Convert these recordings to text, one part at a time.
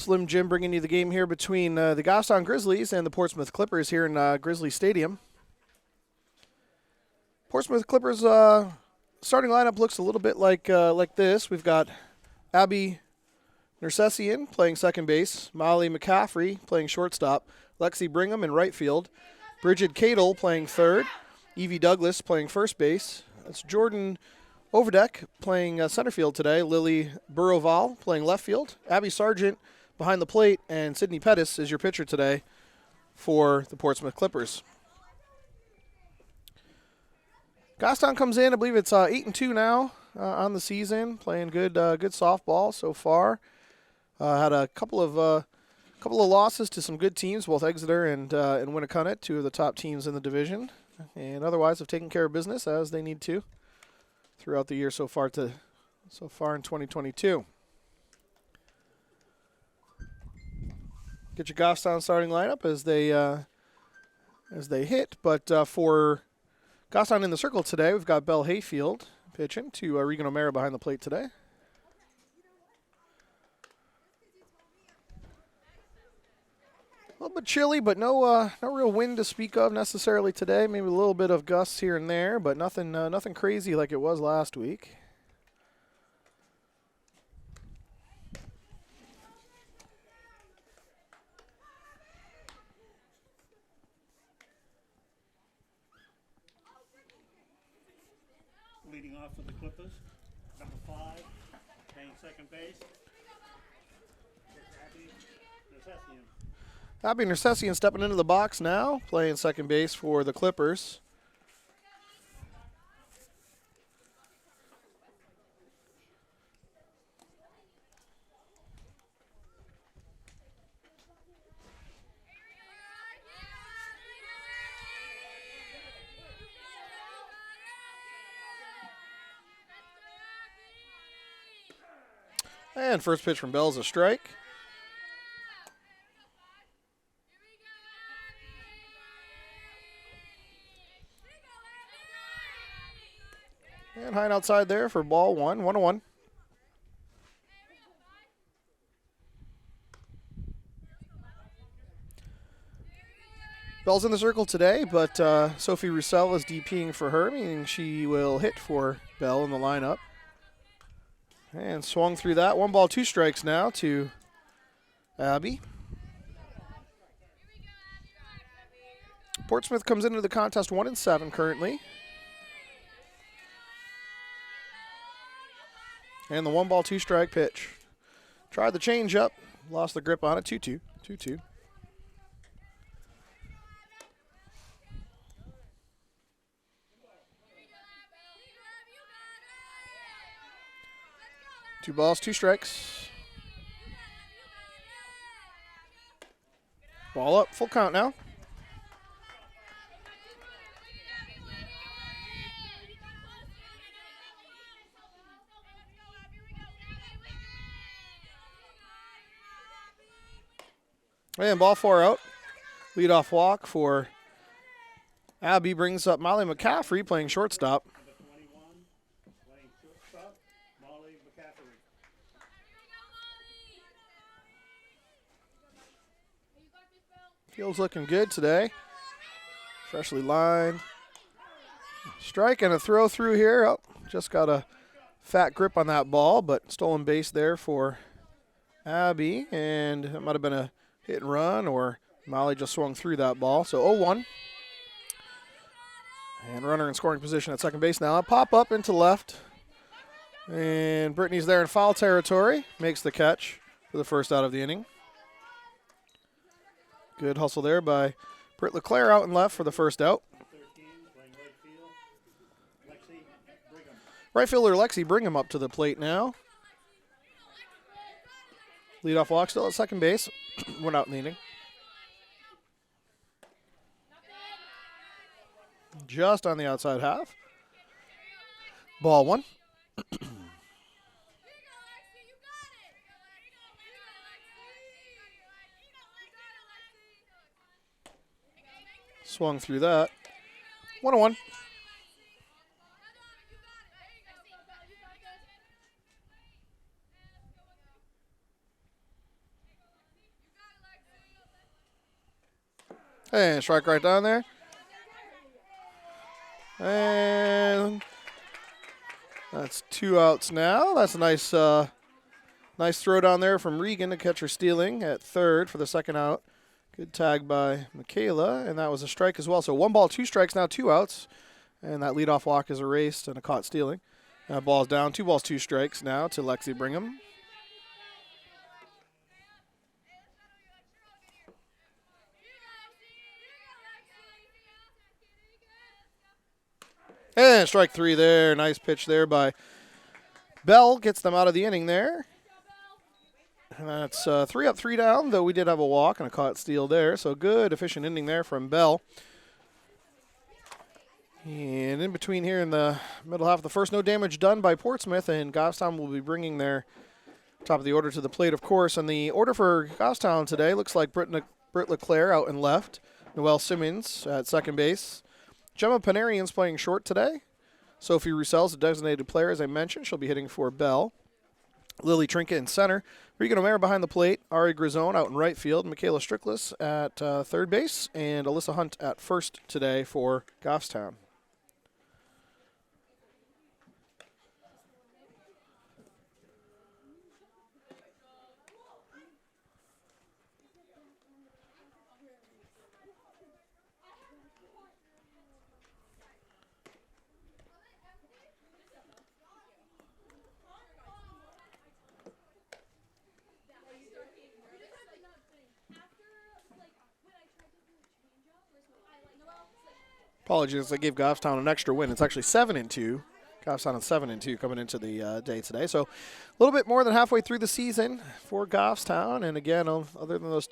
Slim Jim bringing you the game here between the Goffstown Grizzlies and the Portsmouth Clippers here in Grizzly Stadium. Portsmouth Clippers starting lineup looks a little bit like this. We've got Abby Nersessian playing second base, Molly McCaffrey playing shortstop, Lexi Brigham in right field, Bridget Cadle playing third, Evie Douglas playing first base. That's Jordan Overdeck playing center field today, Lily Burroval playing left field, Abby Sargent behind the plate, and Sydney Pettis is your pitcher today for the Portsmouth Clippers. Goffstown comes in, I believe it's 8-2 now on the season, playing good softball so far. Had a couple of losses to some good teams, both Exeter and Winnicott, two of the top teams in the division, and otherwise have taken care of business as they need to throughout the year so far in 2022. Get your Goffstown starting lineup as they hit, but for Goffstown in the circle today, we've got Belle Hayfield pitching to Regan O'Mara behind the plate today. A little bit chilly, but no real wind to speak of necessarily today. Maybe a little bit of gusts here and there, but nothing crazy like it was last week. Leading off for the Clippers, number 5, playing second base, Abby Nersessian. Abby Nersessian stepping into the box now, playing second base for the Clippers. And first pitch from Bell's a strike. And high and outside there for ball one, 1-1. Bell's in the circle today, but Sophie Roussel is DPing for her, meaning she will hit for Bell in the lineup. And swung through that. 1 ball, 2 strikes now to Abby. Portsmouth comes into the contest 1-7 currently. And the 1 ball, 2 strike pitch. Tried the changeup, lost the grip on it. 2-2. 2-2. Two balls, 2 strikes. Ball up, full count now. And ball 4 out. Leadoff walk for Abby brings up Molly McCaffrey playing shortstop. Number 21, playing shortstop, Molly McCaffrey. Field's looking good today. Freshly lined. Strike and a throw through here. Oh, just got a fat grip on that ball, but stolen base there for Abby. And it might have been a hit and run, or Molly just swung through that ball. So 0-1. And runner in scoring position at second base now. A pop up into left. And Brittany's there in foul territory. Makes the catch for the first out of the inning. Good hustle there by Britt LeClaire out in left for the first out. 13, playing right field, Lexi Brigham. Right fielder Lexi Brigham up to the plate now. Leadoff walk still at second base. Went out in the inning. Just on the outside half. Ball 1. Swung through that. 1-1. And strike right down there. And that's 2 outs now. That's a nice throw down there from Regan, the catcher stealing at third for the second out. Good tag by Michaela, and that was a strike as well. So 1 ball, 2 strikes, now 2 outs. And that leadoff walk is erased and a caught stealing. That ball's down. 2 balls, 2 strikes now to Lexi Brigham. And strike 3 there. Nice pitch there by Bell. Gets them out of the inning there. And that's 3 up, 3 down, though we did have a walk and a caught steal there. So good, efficient inning there from Bell. And in between here in the middle half of the first, no damage done by Portsmouth, and Goffstown will be bringing their top of the order to the plate, of course. And the order for Goffstown today looks like Britt LeClaire out and left, Noelle Simmons at second base. Gemma Panarian's playing short today. Sophie Roussel's a designated player, as I mentioned. She'll be hitting for Bell. Lily Trinket in center. Regan O'Mara behind the plate. Ari Grizone out in right field. Michaela Strickless at third base. And Alyssa Hunt at first today for Goffstown. Apologies, I gave Goffstown an extra win. It's actually 7-2. Goffstown on 7-2 coming into the day today. So a little bit more than halfway through the season for Goffstown. And again, other than those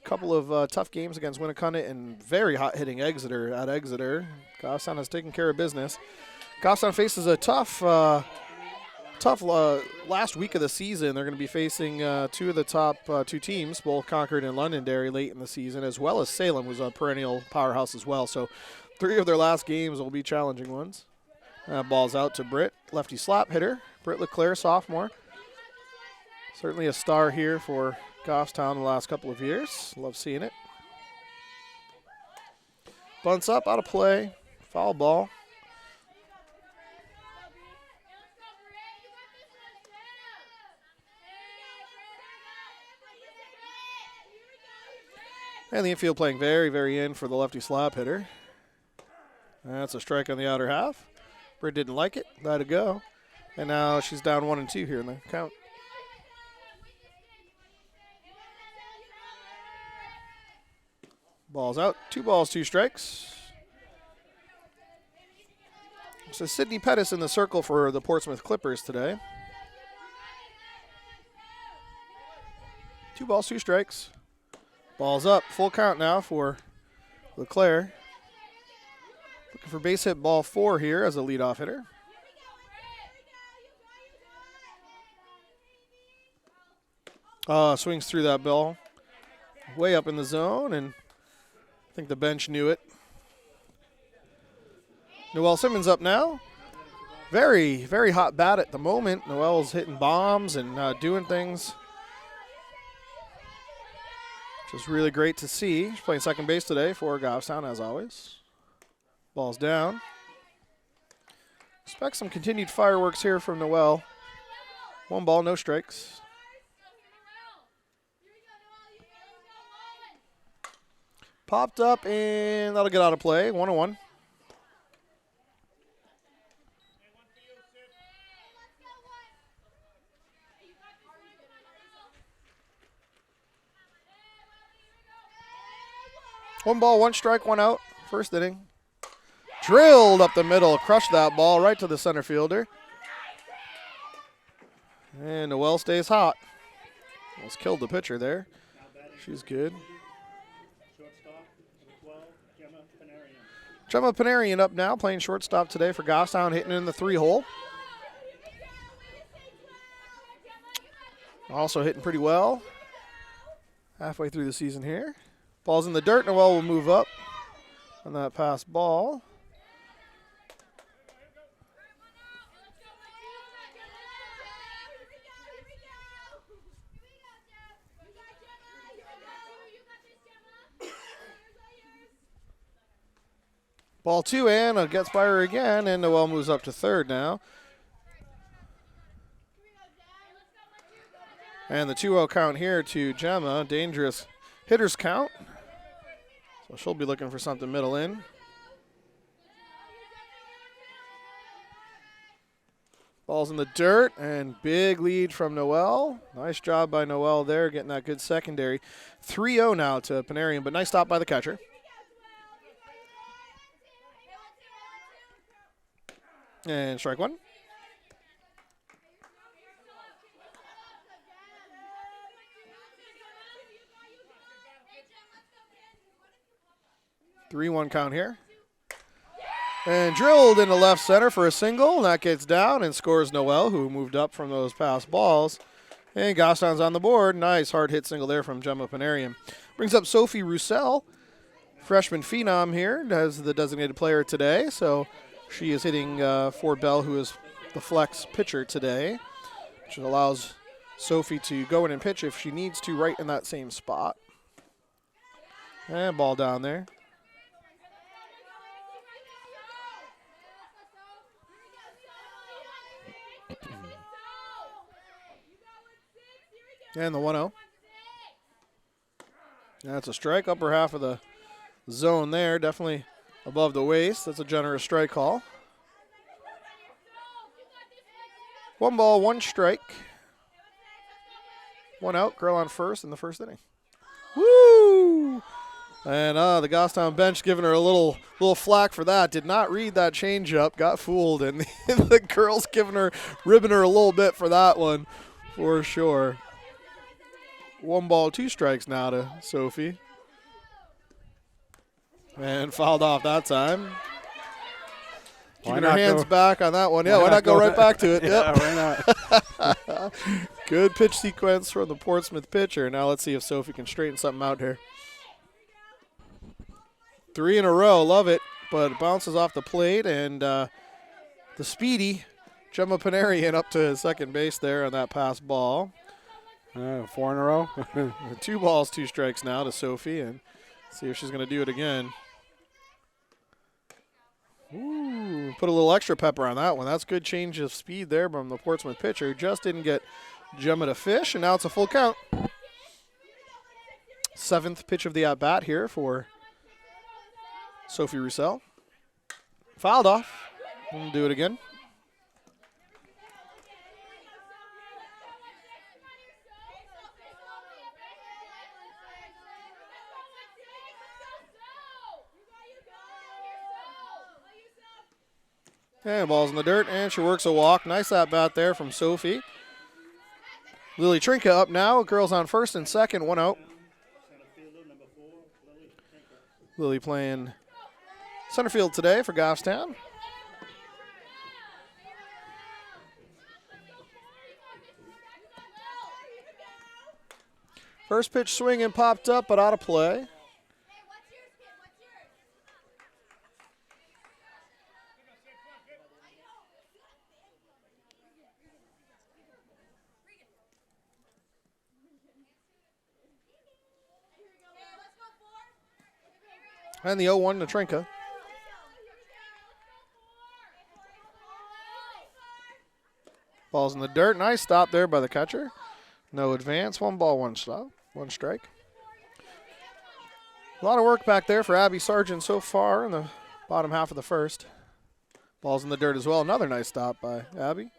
couple of tough games against Winnacunnet and very hot hitting Exeter at Exeter, Goffstown has taken care of business. Goffstown faces a tough last week of the season. They're going to be facing 2 of the top 2 teams, both Concord and Londonderry, late in the season, as well as Salem, who's a perennial powerhouse as well. So 3 of their last games will be challenging ones. Ball's out to Britt, lefty slap hitter. Britt LeClaire, sophomore. Certainly a star here for Goffstown the last couple of years. Love seeing it. Bunts up, out of play, foul ball. And the infield playing very, very in for the lefty slap hitter. That's a strike on the outer half. Britt didn't like it, let it go. And now she's down 1-2 here in the count. Ball's out. 2 balls, 2 strikes. So Sydney Pettis in the circle for the Portsmouth Clippers today. 2 balls, 2 strikes. Ball's up. Full count now for LeClaire. Looking for base hit ball 4 here as a leadoff hitter. Swings through that ball. Way up in the zone, and I think the bench knew it. Noelle Simmons up now. Very, very hot bat at the moment. Noelle's hitting bombs and doing things. Which is really great to see. She's playing second base today for Goffstown, as always. Ball's down. Expect some continued fireworks here from Noelle. 1 ball, no strikes. Popped up, and that'll get out of play. 1-1. One ball, 1 strike, 1 out. First inning. Drilled up the middle. Crushed that ball right to the center fielder. And Noelle stays hot. Almost killed the pitcher there. She's good. Gemma Panarian up now, playing shortstop today for Goffstown, hitting in the 3-hole. Also hitting pretty well. Halfway through the season here. Ball's in the dirt. Noelle will move up on that pass ball. Ball 2, and gets by her again, and Noel moves up to third now. And the 2-0 count here to Gemma. Dangerous hitters count. So she'll be looking for something middle in. Ball's in the dirt, and big lead from Noel. Nice job by Noel there, getting that good secondary. 3-0 now to Panarian, but nice stop by the catcher. And strike one. Three-one count here. And drilled into left center for a single. That gets down and scores Noel, who moved up from those past balls. And Gostown's on the board. Nice hard hit single there from Gemma Panarian. Brings up Sophie Roussel, freshman phenom here, as the designated player today. So she is hitting for Bell, who is the flex pitcher today, which allows Sophie to go in and pitch if she needs to right in that same spot. And ball down there. And the 1-0. That's a strike, upper half of the zone there, definitely above the waist. That's a generous strike call. 1 ball, 1 strike. 1 out, girl on first in the first inning. Woo! And the Gostown bench giving her a little flack for that. Did not read that changeup, got fooled, and the girls ribbing her a little bit for that one, for sure. 1 ball, 2 strikes now to Sophie. And fouled off that time. Keeping her hands back on that one. Yeah, why not go right back to it? Yeah, yep. why not? Good pitch sequence from the Portsmouth pitcher. Now let's see if Sophie can straighten something out here. 3 in a row, love it. But it bounces off the plate, and the speedy Gemma Panarian up to second base there on that pass ball. 4 in a row. 2 balls, 2 strikes now to Sophie, and see if she's going to do it again. Ooh, put a little extra pepper on that one. That's good change of speed there from the Portsmouth pitcher. Just didn't get Gemma to fish, and now it's a full count. 7th pitch of the at-bat here for Sophie Roussel. Fouled off. We'll do it again. And ball's in the dirt, and she works a walk. Nice at-bat there from Sophie. Lily Trinka up now. Girls on first and second, 1 out. Lily playing center field today for Goffstown. First pitch swing and popped up, but out of play. And the 0-1 to Trinka. Ball's in the dirt. Nice stop there by the catcher. No advance. 1 ball, 1 stop. 1 strike. A lot of work back there for Abby Sargent so far in the bottom half of the first. Ball's in the dirt as well. Another nice stop by Abby.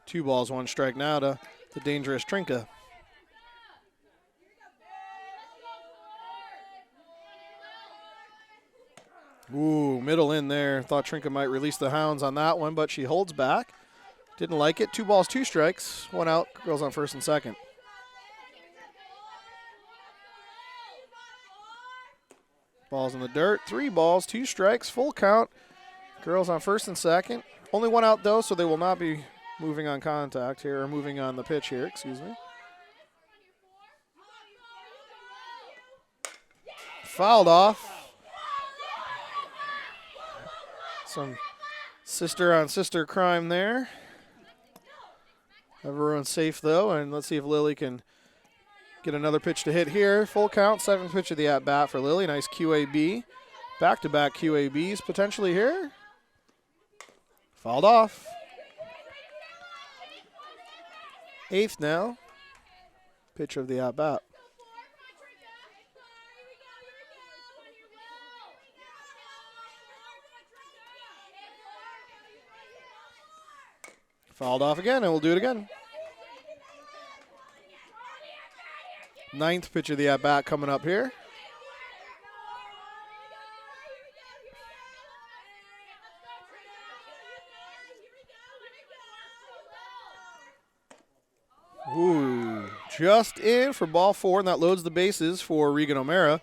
2 balls, 1 strike now to the dangerous Trinka. Ooh, middle in there. Thought Trinka might release the hounds on that one, but she holds back. Didn't like it. 2 balls, 2 strikes. 1 out. Girls on first and second. Ball's in the dirt. 3 balls, 2 strikes. Full count. Girls on first and second. Only 1 out, though, so they will not be moving on contact here, or moving on the pitch here, excuse me. Fouled off. Some sister-on-sister crime there. Everyone's safe, though, and let's see if Lily can get another pitch to hit here. Full count, 7th pitch of the at-bat for Lily. Nice QAB. Back-to-back QABs potentially here. Fouled off. 8th now. Pitch of the at-bat. Fouled off again, and we'll do it again. 9th pitch of the at-bat coming up here. Ooh, just in for ball 4, and that loads the bases for Regan O'Mara.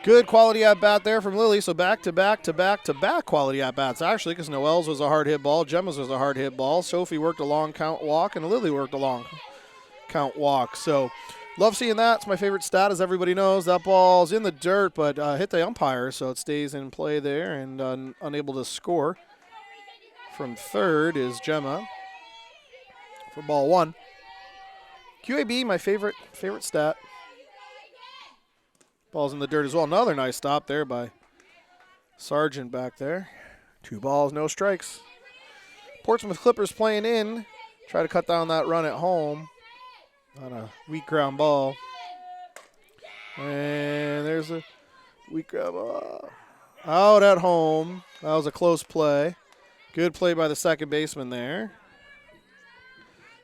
Good quality at-bat there from Lily, so back-to-back quality at-bats, actually, because Noel's was a hard hit ball, Gemma's was a hard hit ball, Sophie worked a long count walk, and Lily worked a long count walk. So love seeing that. It's my favorite stat, as everybody knows. That ball's in the dirt, but hit the umpire, so it stays in play there and unable to score. From third is Gemma for ball 1. QAB, my favorite stat. Ball's in the dirt as well. Another nice stop there by Sargent back there. 2 balls, no strikes. Portsmouth Clippers playing in. Try to cut down that run at home on a weak ground ball. And there's a weak ground ball. Out at home. That was a close play. Good play by the second baseman there.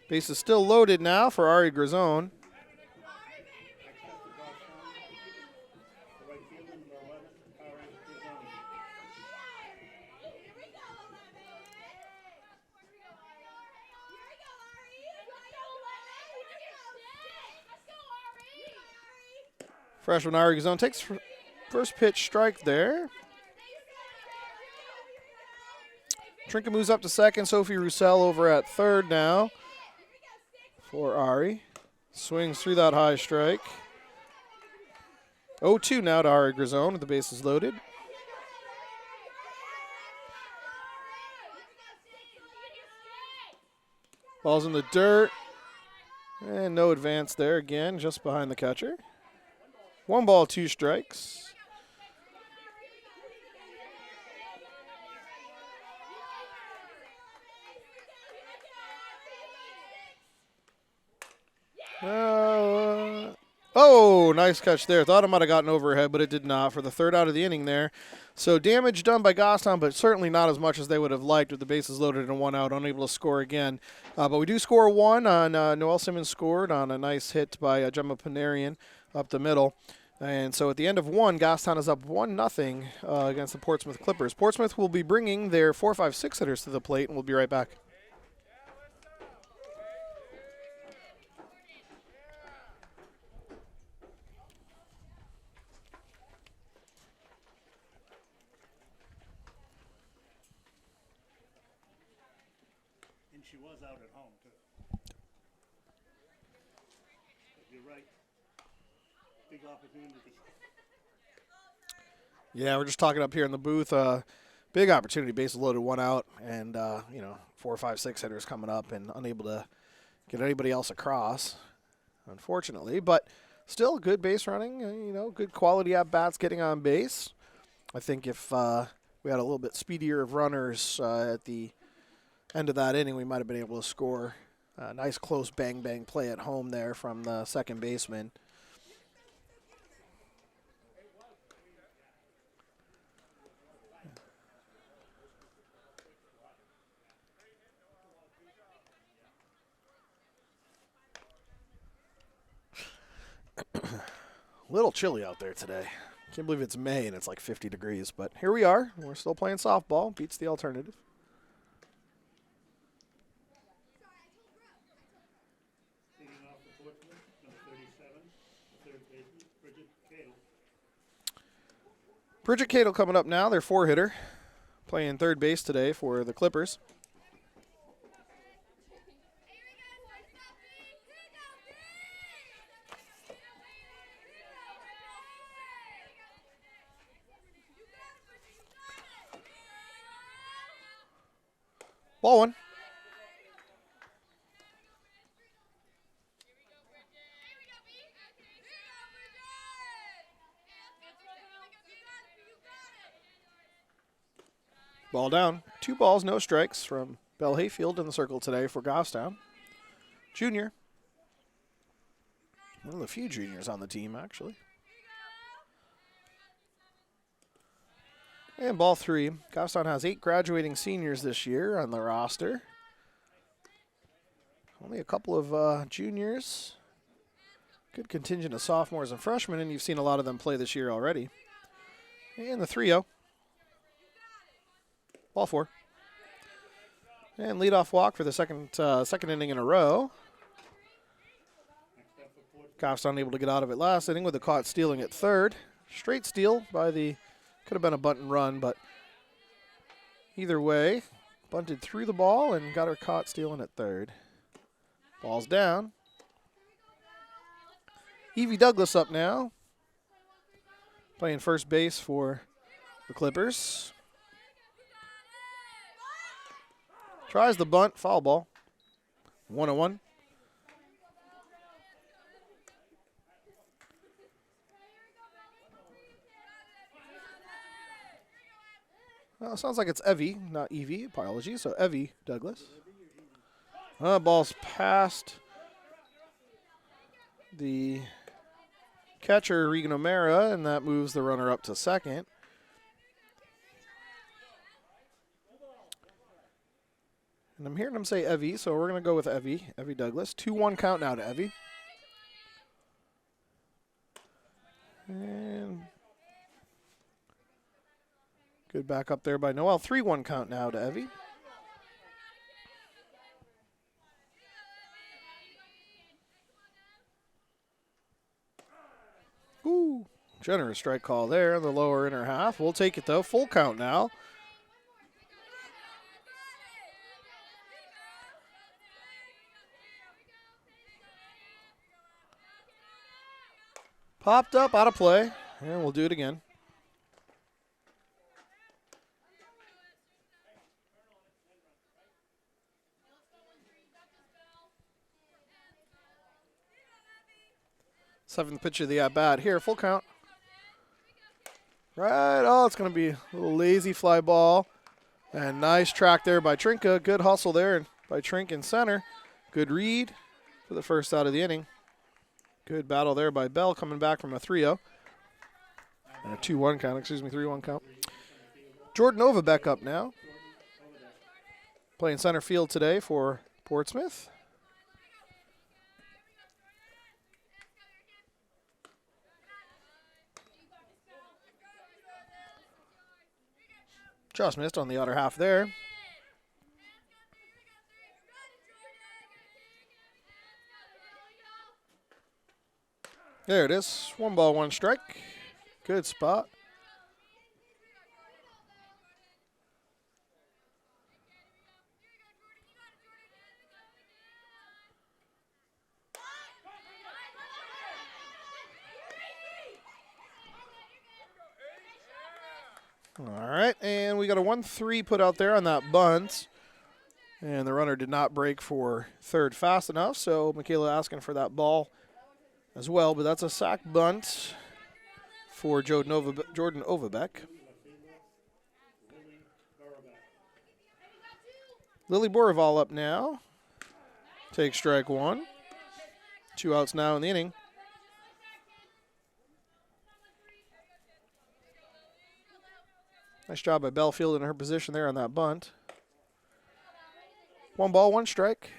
Base is still loaded now for Ari Grazone. Freshman Ari Grazone takes first pitch strike there. Trinka moves up to second. Sophie Roussel over at third now for Ari. Swings through that high strike. 0-2 now to Ari Grazone with the bases loaded. Ball's in the dirt. And no advance there again, just behind the catcher. 1 ball, 2 strikes. Oh, nice catch there. Thought it might have gotten overhead, but it did not for the third out of the inning there. So damage done by Gostown, but certainly not as much as they would have liked with the bases loaded and 1 out, unable to score again. But we do score 1 on Noelle Simmons scored on a nice hit by Gemma Panarian up the middle. And so at the end of 1, Gostown is up 1-0 against the Portsmouth Clippers. Portsmouth will be bringing their 4, 5, 6 hitters to the plate, and we'll be right back. And she was out at home, too. But you're right. Big opportunity. Yeah, we're just talking up here in the booth. Big opportunity, bases loaded, 1 out, and 4, 5, 6 hitters coming up and unable to get anybody else across, unfortunately. But still, good base running. Good quality at bats, getting on base. I think if we had a little bit speedier of runners at the end of that inning, we might have been able to score a nice close bang play at home there from the second baseman. A little chilly out there today. Can't believe it's May and it's like 50 degrees, but here we are. We're still playing softball. Beats the alternative. Leading off for Portsmouth, number 37, the third baseman, Bridget Cadle. Bridget Cadle coming up now, their 4-hitter. Playing third base today for the Clippers. Ball 1. Ball down. 2 balls, no strikes from Bell Hayfield in the circle today for Goffstown. Junior. One of the few juniors on the team, actually. And ball 3. Goffstown has 8 graduating seniors this year on the roster. Only a couple of juniors. Good contingent of sophomores and freshmen, and you've seen a lot of them play this year already. And the 3-0. Ball 4. And leadoff walk for the second inning in a row. Goffstown able to get out of it last inning with a caught stealing at third. Straight steal by the, could have been a bunt and run, but either way, bunted through the ball and got her caught stealing at third. Ball's down. Evie Douglas up now, playing first base for the Clippers. Tries the bunt, foul ball. 1-1. Well, sounds like it's Evie, not Evie. Apologies. So Evie Douglas. Ball's past the catcher, Regan O'Mara, and that moves the runner up to second. And I'm hearing him say Evie, so we're going to go with Evie Douglas. 2-1 count now to Evie. And good back up there by Noel. 3-1 count now to Evie. Ooh, generous strike call there in the lower inner half. We'll take it, though. Full count now. Popped up, out of play, and we'll do it again. Seventh pitch of the at-bat here, full count. Right, oh, it's going to be a little lazy fly ball. And nice track there by Trinka. Good hustle there by Trink in center. Good read for the first out of the inning. Good battle there by Bell coming back from a 3-0. And a 2-1 count, 3-1 count. Jordan Overbeck up now. Playing center field today for Portsmouth. Just missed on the other half there. There it is. 1 ball, 1 strike. Good spot. All right, and we got a 1-3 put out there on that bunt. And the runner did not break for third fast enough, so Michaela asking for that ball as well. But that's a sac bunt for Jordan Overbeck. Lily Borival up now. Takes strike 1. 2 outs now in the inning. Nice job by Belfield in her position there on that bunt. 1 ball, 1 strike.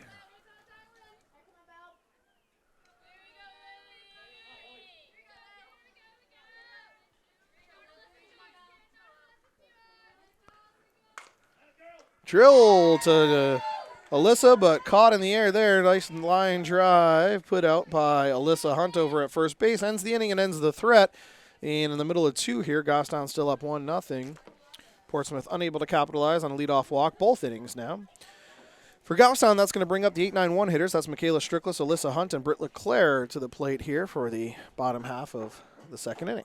Drill to Alyssa, but caught in the air there. Nice line drive put out by Alyssa Hunt over at first base. Ends the inning and ends the threat. And in the middle of 2 here, Goffstown still up 1-0. Portsmouth unable to capitalize on a leadoff walk both innings now. For Goffstown, that's going to bring up the 8-9-1 hitters. That's Michaela Strickless, Alyssa Hunt, and Britt LeClaire to the plate here for the bottom half of the second inning.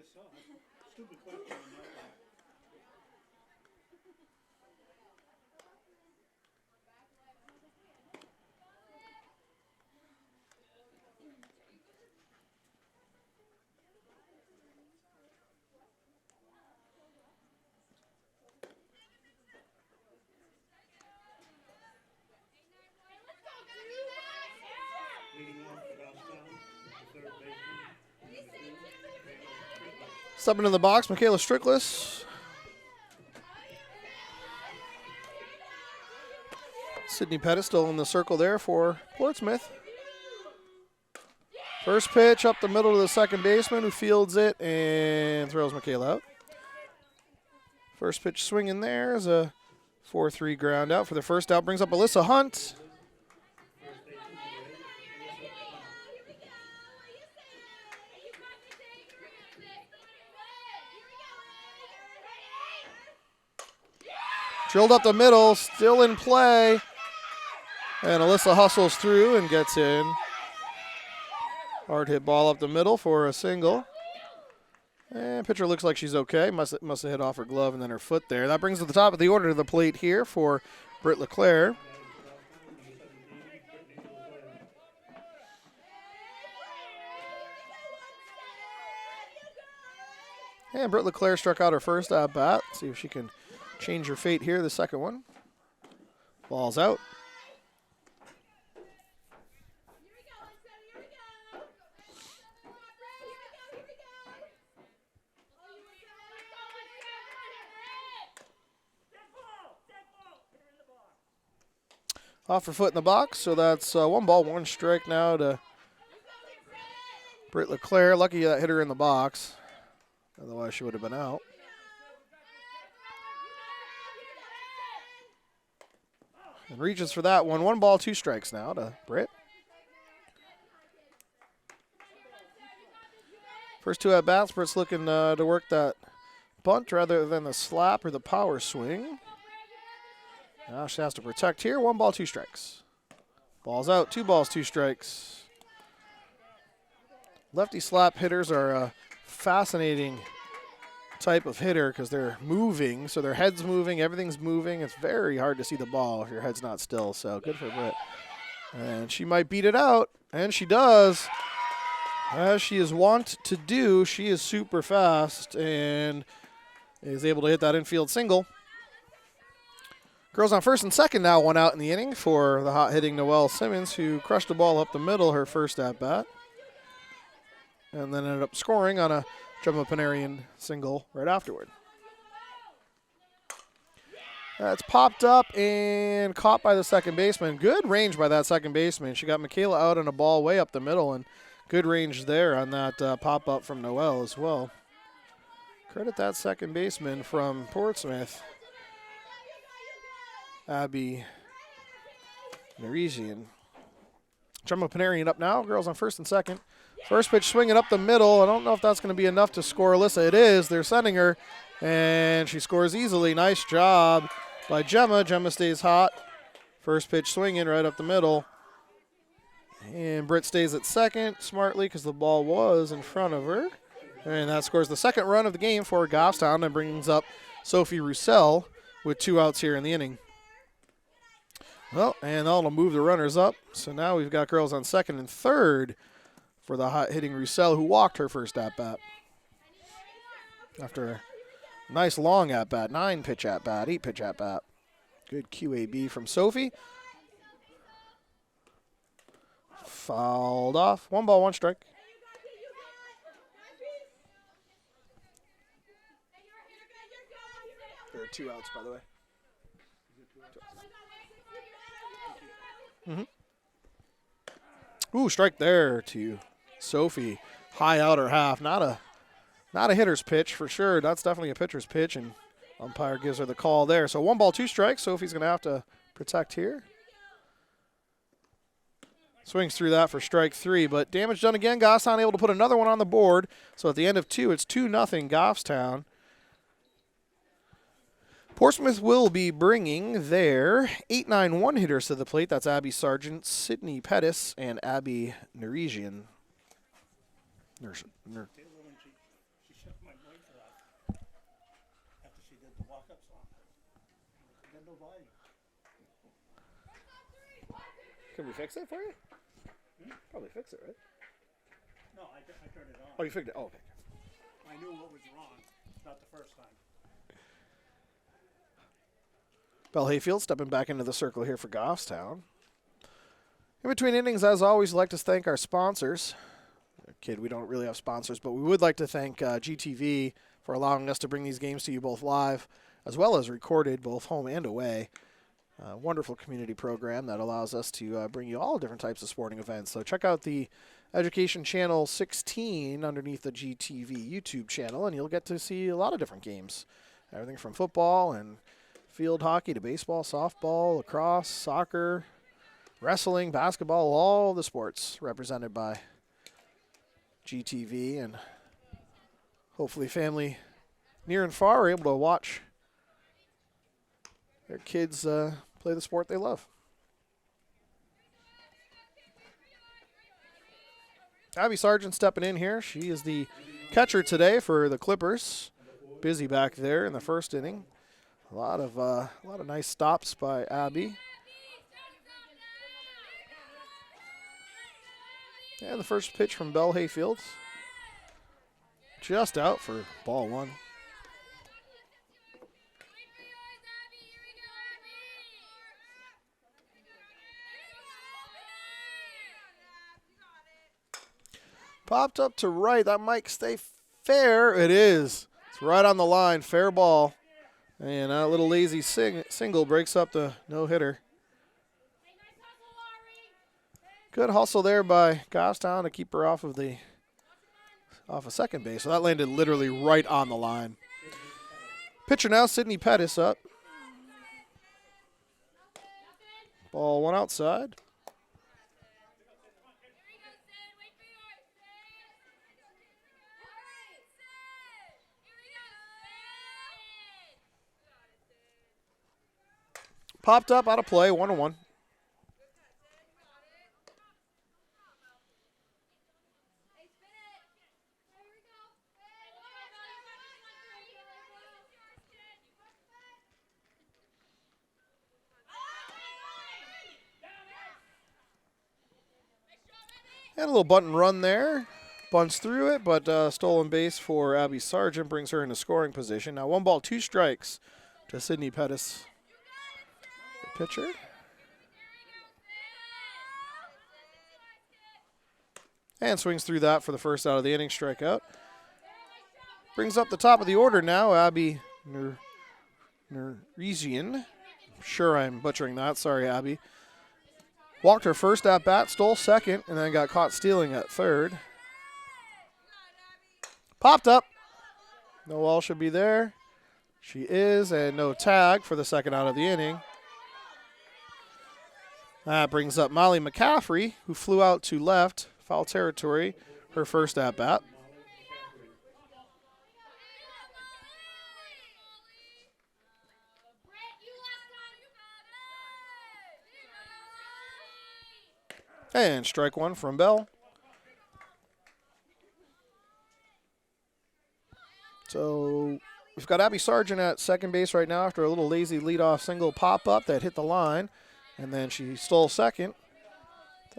just saw. Stupid question on that one. Leading off for Goffstown, the third baseman, number 2. Stepping in the box, Michaela Strickless. Sydney Pettis still in the circle there for Portsmouth. First pitch up the middle to the second baseman who fields it and throws Michaela out. First pitch swinging there is a 4-3 ground out for the first out. Brings up Alyssa Hunt. Drilled up the middle, still in play. And Alyssa hustles through and gets in. Hard hit ball up the middle for a single. And pitcher looks like she's okay. Must have hit off her glove and then her foot there. That brings to the top of the order to the plate here for Britt LeClaire. And Britt LeClaire struck out her first at bat. See if she can change her fate here, the second one. Ball's out. Off her foot in the box, so that's 1 ball, 1 strike now to Britt LeClaire. Lucky that hit her in the box. Otherwise, she would have been out. And reaches for that one. 1 ball, 2 strikes now to Britt. First 2 at bats, Britt's looking to work that bunt rather than the slap or the power swing. Now she has to protect here. 1 ball, 2 strikes. Ball's out. 2 balls, 2 strikes. Lefty slap hitters are a fascinating type of hitter because they're moving, so their head's moving, everything's moving. It's very hard to see the ball if your head's not still, so good for Britt. And she might beat it out, and she does. As she is wont to do, she is super fast and is able to hit that infield single. Girls on first and second now, 1 out in the inning for the hot-hitting Noelle Simmons, who crushed the ball up the middle her first at-bat. And then ended up scoring on a Gemma Panarian single right afterward. That's popped up and caught by the second baseman. Good range by that second baseman. She got Michaela out on a ball way up the middle, and good range there on that pop-up from Noelle as well. Credit that second baseman from Portsmouth, Abby Neresian. Gemma Panarian up now. Girls on first and second. First pitch swinging up the middle. I don't know if that's going to be enough to score Alyssa. It is. They're sending her, and she scores easily. Nice job by Gemma. Gemma stays hot. First pitch swinging right up the middle. And Britt stays at second smartly because the ball was in front of her. And that scores the second run of the game for Goffstown and brings up Sophie Roussel with 2 outs here in the inning. Well, and that'll move the runners up. So now we've got girls on second and third for the hot-hitting Roussel, who walked her first at-bat. After a nice long at-bat, 9-pitch at-bat, 8-pitch at-bat. Good QAB from Sophie. Fouled off. 1 ball, 1 strike. There are 2 outs, by the way. Ooh, strike there to Sophie. High outer half. Not a hitter's pitch for sure. That's definitely a pitcher's pitch, and umpire gives her the call there. So 1 ball, 2 strikes. Sophie's going to have to protect here. Swings through that for strike 3, but damage done again. Goffstown able to put another one on the board. So at the end of 2, it's 2-0 Goffstown. Portsmouth will be bringing their 8-9-1 hitters to the plate. That's Abby Sargent, Sydney Pettis, and Abby Neresian. Can we fix it for you? Probably fix it, right? No, I turned it on. Oh, you fixed it. Oh, okay. I knew what was wrong. Not the first time. Bell Hayfield stepping back into the circle here for Goffstown. In between innings, as always, I'd like to thank our sponsors. Kid, we don't really have sponsors, but we would like to thank GTV for allowing us to bring these games to you both live as well as recorded, both home and away. Wonderful community program that allows us to bring you all different types of sporting events. So check out the Education Channel 16 underneath the GTV YouTube channel, and you'll get to see a lot of different games. Everything from football and field hockey to baseball, softball, lacrosse, soccer, wrestling, basketball, all the sports represented by GTV, and hopefully family near and far are able to watch their kids play the sport they love. Abby Sargent stepping in here. She is the catcher today for the Clippers. Busy back there in the first inning. A lot of nice stops by Abby. And the first pitch from Bell Hayfield. Just out for ball one. Popped up to right. That might stay fair. It is. It's right on the line. Fair ball. And a little lazy single breaks up the no-hitter. Good hustle there by Goffstown to keep her off of second base. So that landed literally right on the line. Pitcher now, Sydney Pettis up. Ball one outside. Popped up, out of play, 1-1. And a little bunt and run there. Bunts through it, but stolen base for Abby Sargent brings her into scoring position. Now 1 ball, 2 strikes to Sydney Pettis, the pitcher. And swings through that for the first out of the inning, strikeout. Brings up the top of the order now, Abby Neresian. Sure I'm butchering that. Sorry, Abby. Walked her first at bat, stole second, and then got caught stealing at third. Popped up. No wall should be there. She is, and no tag for the second out of the inning. That brings up Molly McCaffrey, who flew out to left, foul territory, her first at bat. And strike one from Bell. So we've got Abby Sargent at second base right now after a little lazy leadoff single pop-up that hit the line. And then she stole second.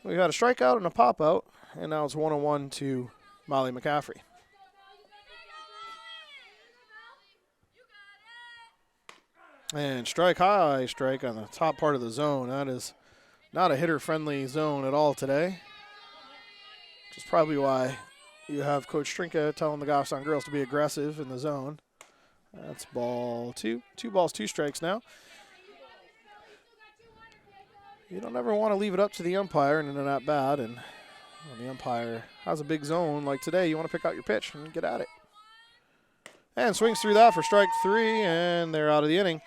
Then we got a strikeout and a pop-out. And now it's 1-1 to Molly McCaffrey. And strike high, strike on the top part of the zone. That is not a hitter-friendly zone at all today. Which is probably why you have Coach Trinka telling the Goffstown girls to be aggressive in the zone. That's ball 2. 2 balls, 2 strikes now. You don't ever want to leave it up to the umpire and then not bad. And when the umpire has a big zone like today, you want to pick out your pitch and get at it. And swings through that for strike 3, and they're out of the inning.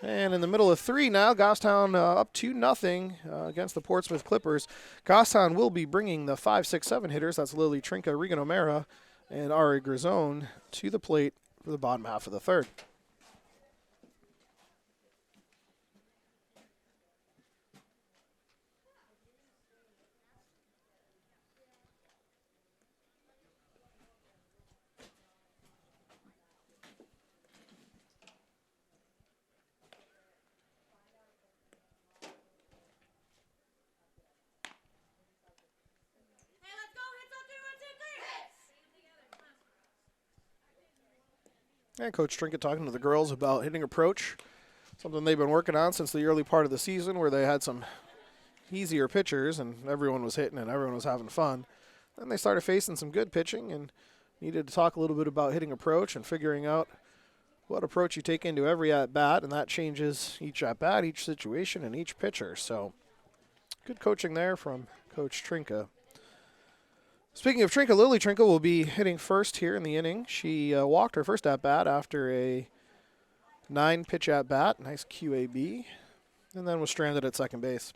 And in the middle of 3 now, Goffstown up 2-0 against the Portsmouth Clippers. Goffstown will be bringing the 5, 6, 7 hitters. That's Lily Trinka, Regan O'Mara, and Ari Grisone to the plate for the bottom half of the third. And Coach Trinket talking to the girls about hitting approach, something they've been working on since the early part of the season where they had some easier pitchers and everyone was hitting and everyone was having fun. Then they started facing some good pitching and needed to talk a little bit about hitting approach and figuring out what approach you take into every at-bat, and that changes each at-bat, each situation, and each pitcher. So good coaching there from Coach Trinka. Speaking of Trinka, Lily Trinka will be hitting first here in the inning. She walked her first at-bat after a 9-pitch at-bat, nice QAB, and then was stranded at second base.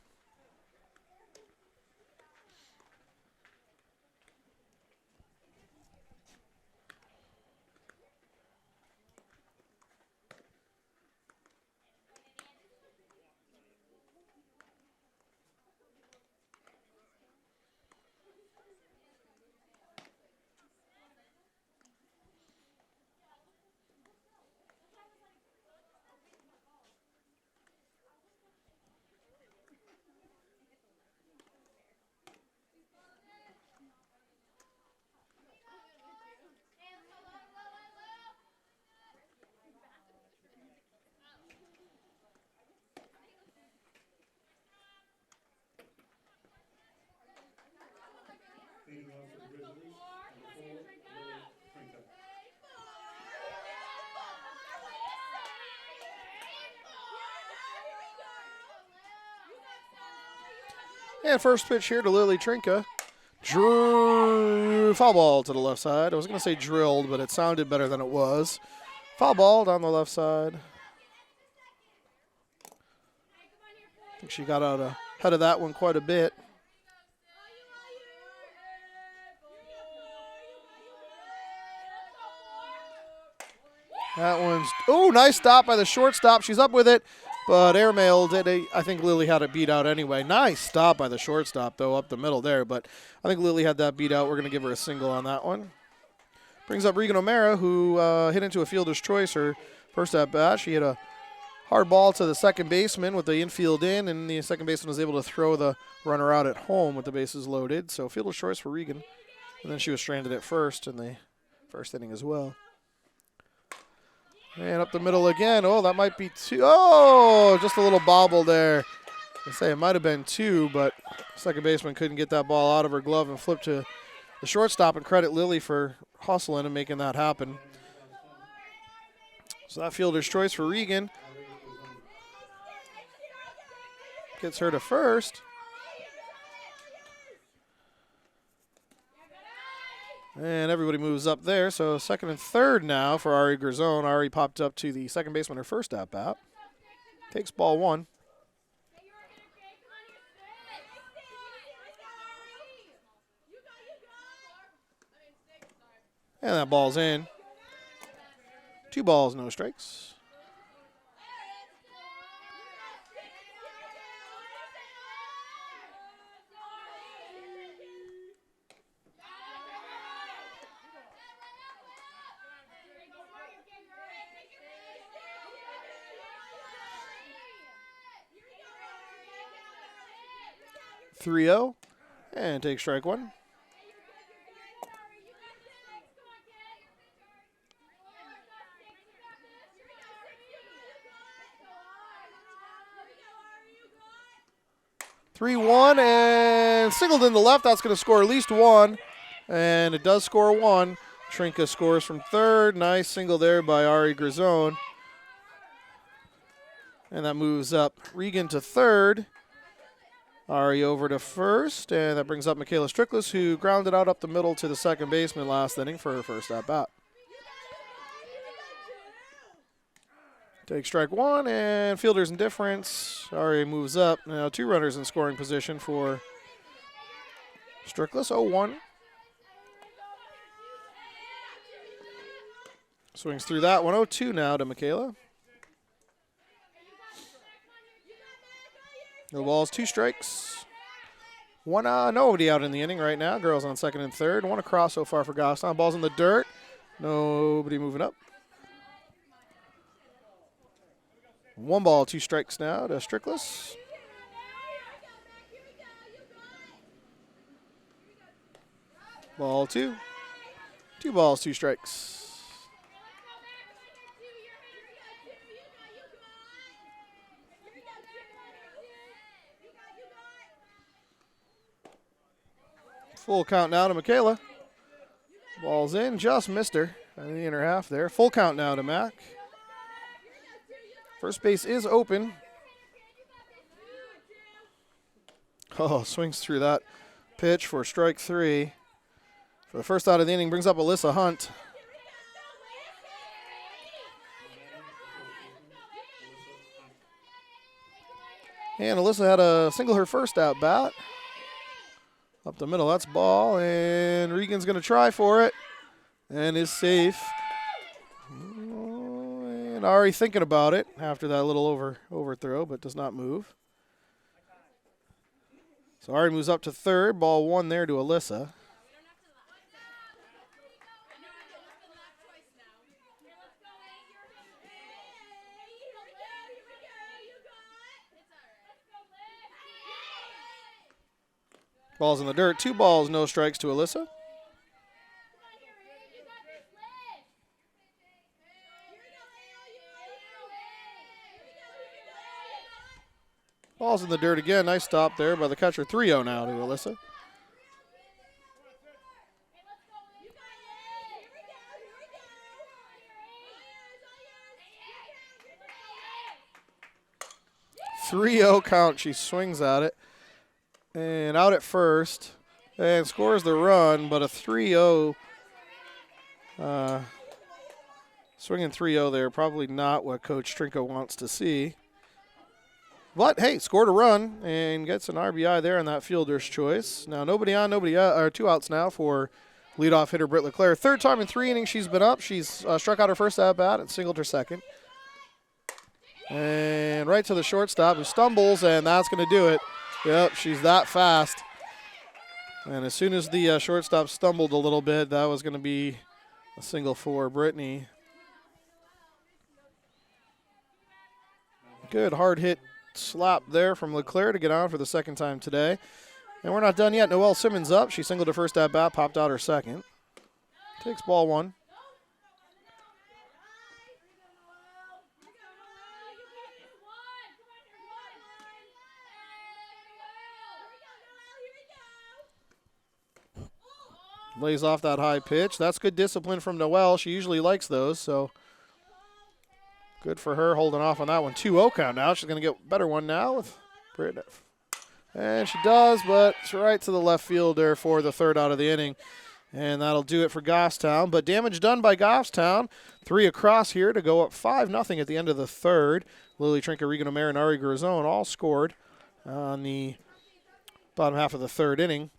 Leading off for the Grizzlies, number 4, Lily Trinka. And first pitch here to Lily Trinka. Foul ball to the left side. I was going to say drilled, but it sounded better than it was. Foul ball down the left side. I think she got out ahead of that one quite a bit. That one's, oh, nice stop by the shortstop. She's up with it, but airmailed it. I think Lily had it beat out anyway. Nice stop by the shortstop, though, up the middle there, but I think Lily had that beat out. We're going to give her a single on that one. Brings up Regan O'Mara, who hit into a fielder's choice her first at bat. She hit a hard ball to the second baseman with the infield in, and the second baseman was able to throw the runner out at home with the bases loaded. So fielder's choice for Regan. And then she was stranded at first in the first inning as well. And up the middle again. Oh, that might be 2. Oh, just a little bobble there. I say it might have been 2, but second baseman couldn't get that ball out of her glove and flipped to the shortstop, and credit Lily for hustling and making that happen. So that fielder's choice for Regan gets her to first. And everybody moves up there. So second and third now for Ari Grzone. Ari popped up to the second baseman her first at-bat. Takes ball 1. And that ball's in. 2 balls, no strikes. (3-0) and take strike 1. (3-1) and singled in the left. That's going to score at least 1, and it does score 1. Trinka scores from third. Nice single there by Ari Grzone. And that moves up Regan to third. Ari over to first, and that brings up Michaela Strickles, who grounded out up the middle to the second baseman last inning for her first at-bat. Take strike 1, and fielder's indifference. Ari moves up. Now 2 runners in scoring position for Strickles. 0-1. Swings through that one. 0-2 now to Michaela. No balls, 2 strikes. One, nobody out in the inning right now. Girls on second and third. 1 across so far for Goffstown. Ball's in the dirt. Nobody moving up. 1 ball, 2 strikes now to Strickles. Ball 2. 2 balls, 2 strikes. Full count now to Michaela. Ball's in, just missed her in the inner half there. Full count now to Mac. First base is open. Oh, swings through that pitch for strike 3. For the first out of the inning, brings up Alyssa Hunt. And Alyssa had a single her first at bat. Up the middle, that's ball, and Regan's going to try for it, and is safe. And already thinking about it after that little overthrow, but does not move. So Ari moves up to third. Ball 1 there to Alyssa. Ball's in the dirt. 2 balls, no strikes to Alyssa. Ball's in the dirt again. Nice stop there by the catcher. 3-0 now to Alyssa. .3-0 count. She swings at it. And out at first. And scores the run, but a 3-0. Swinging 3-0 there. Probably not what Coach Trinko wants to see. But, hey, scored a run and gets an RBI there on that fielder's choice. Now, nobody on, nobody out, or 2 outs now for leadoff hitter Britt LeClaire. Third time in 3 innings she's been up. She's struck out her first at-bat and singled her second. And right to the shortstop who stumbles, and that's going to do it. Yep, she's that fast. And as soon as the shortstop stumbled a little bit, that was going to be a single for Brittany. Good hard hit slap there from LeClaire to get on for the second time today. And we're not done yet. Noelle Simmons up. She singled her first at bat, popped out her second. Takes ball 1. Lays off that high pitch. That's good discipline from Noelle. She usually likes those, so good for her holding off on that one. 2-0 count now. She's going to get a better one now with Britt. And she does, but it's right to the left fielder for the third out of the inning. And that'll do it for Goffstown. But damage done by Goffstown. 3 across here to go up 5-0 at the end of the third. Lily Trinka, Regan O'Mare, and Ari Grazone all scored on the bottom half of the third inning.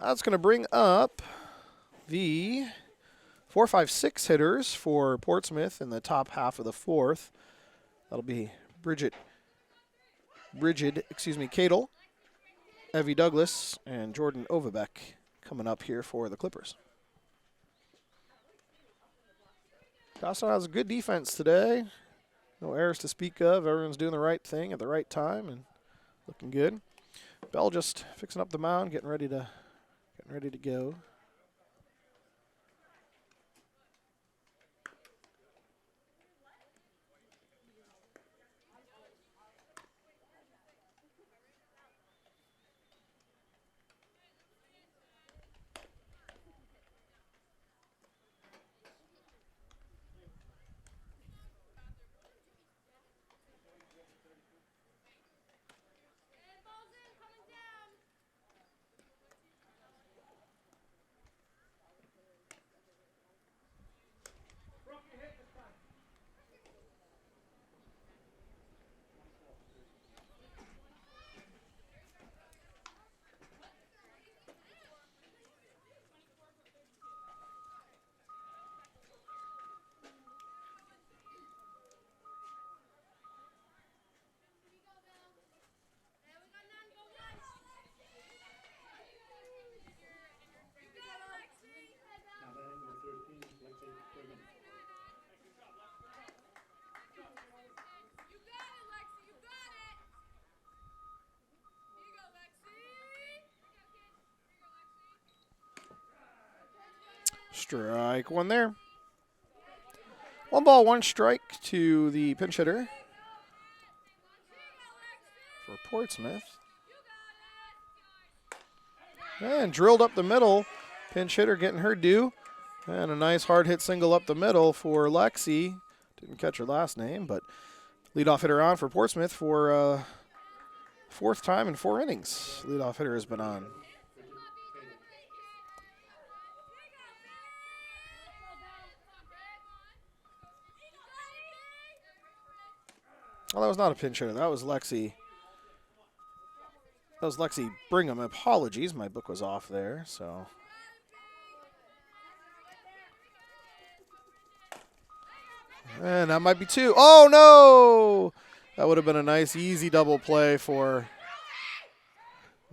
That's going to bring up the 4, 5, 6 hitters for Portsmouth in the top half of the fourth. That'll be Bridget, Cadle, Evie Douglas, and Jordan Overbeck coming up here for the Clippers. Goffstown has a good defense today. No errors to speak of. Everyone's doing the right thing at the right time and looking good. Bell just fixing up the mound, getting ready to go. Strike 1 there. 1 ball, 1 strike to the pinch hitter for Portsmouth. And drilled up the middle. Pinch hitter getting her due. And a nice hard hit single up the middle for Lexi. Didn't catch her last name, but leadoff hitter on for Portsmouth for fourth time in 4 innings. Leadoff hitter has been on. Well, that was not a pinch hitter. That was Lexi. That was Lexi Brigham. Apologies, my book was off there. So, and that might be 2. Oh no! That would have been a nice, easy double play for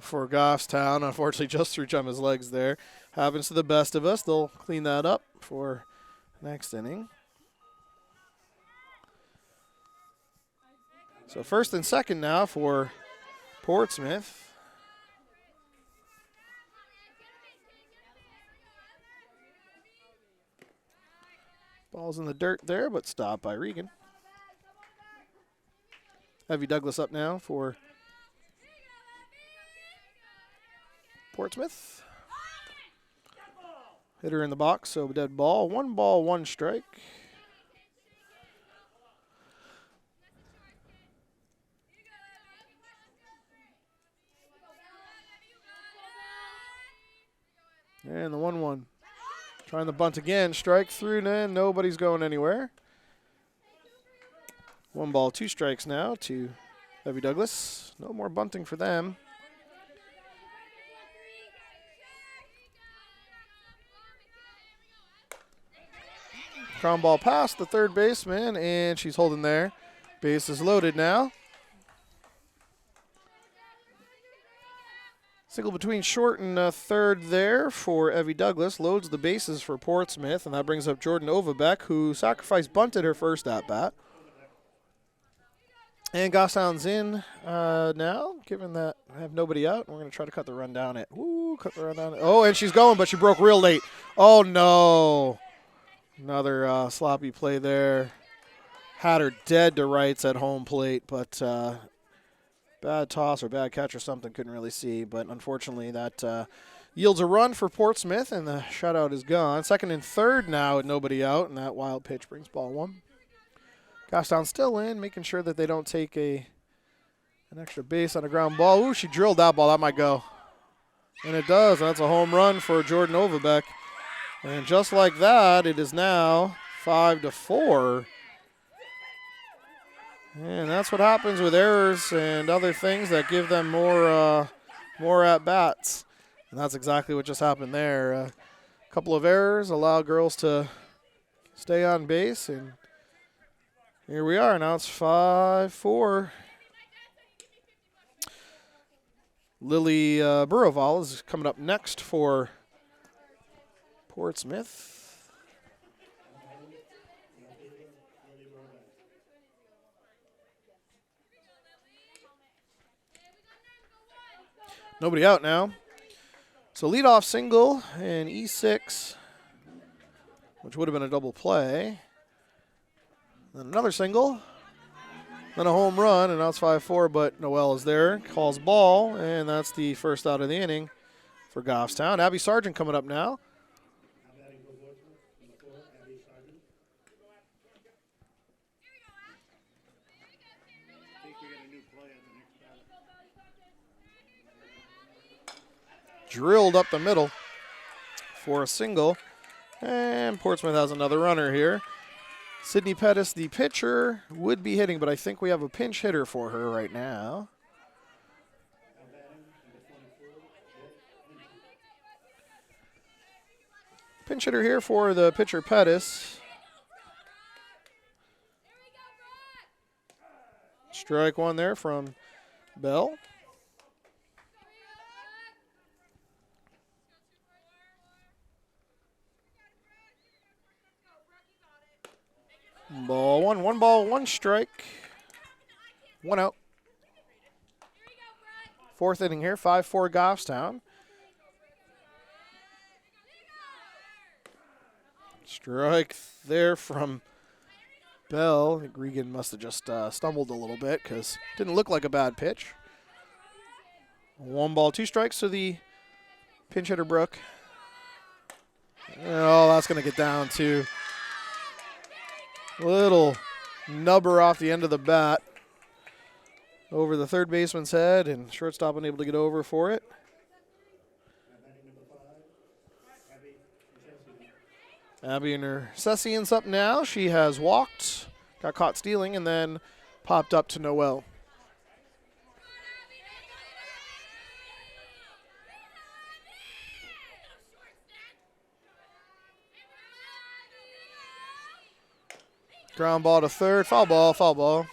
Goffstown. Unfortunately, just threw Gemma's legs there. Happens to the best of us. They'll clean that up for next inning. So first and second now for Portsmouth. Ball's in the dirt there, but stopped by Regan. Evie Douglas up now for Portsmouth. Hitter in the box, so dead ball. 1 ball, 1 strike. And the 1-1. Trying the bunt again. Strike through, and nobody's going anywhere. 1 ball, 2 strikes now to Evie Douglas. No more bunting for them. Ground ball past the third baseman, and she's holding there. Base is loaded now. Single between short and third there for Evie Douglas. Loads the bases for Portsmouth, and that brings up Jordan Overbeck, who sacrificed bunted her first at-bat. And Goffstown's in now, given that I have nobody out. We're going to try to cut the run down cut the run down. Oh, and she's going, but she broke real late. Oh, no. Another sloppy play there. Had her dead to rights at home plate, but bad toss or bad catch or something, couldn't really see. But unfortunately, that yields a run for Portsmouth, and the shutout is gone. Second and third now with nobody out, and that wild pitch brings ball 1. Goffstown still in, making sure that they don't take an extra base on a ground ball. Ooh, she drilled that ball. That might go. And it does. That's a home run for Jordan Overbeck. And just like that, it is now 5-4. And that's what happens with errors and other things that give them more at-bats. And that's exactly what just happened there. A couple of errors allow girls to stay on base, and here we are. Now it's 5-4. Lily Burroval is coming up next for Portsmouth. Nobody out now. So leadoff single and E6, which would have been a double play. Then another single. Then a home run, and now it's 5-4, but Noel is there. Calls ball, and that's the first out of the inning for Goffstown. Abby Sargent coming up now. Drilled up the middle for a single. And Portsmouth has another runner here. Sydney Pettis, the pitcher, would be hitting, but I think we have a pinch hitter for her right now. Pinch hitter here for the pitcher Pettis. Strike 1 there from Bell. Ball 1, 1 ball, 1 strike. 1 out. Fourth inning here, 5-4 Goffstown. Strike there from Bell. I think Regan must have just stumbled a little bit because it didn't look like a bad pitch. 1 ball, 2 strikes to the Pinch hitter Brooke. Oh, that's going to get down to little nubber off the end of the bat over the third baseman's head, and shortstop unable to get over for it. Abby Nercessian's up now. She has walked, got caught stealing, and then popped up to Noel. Ground ball to third. Foul ball, foul ball.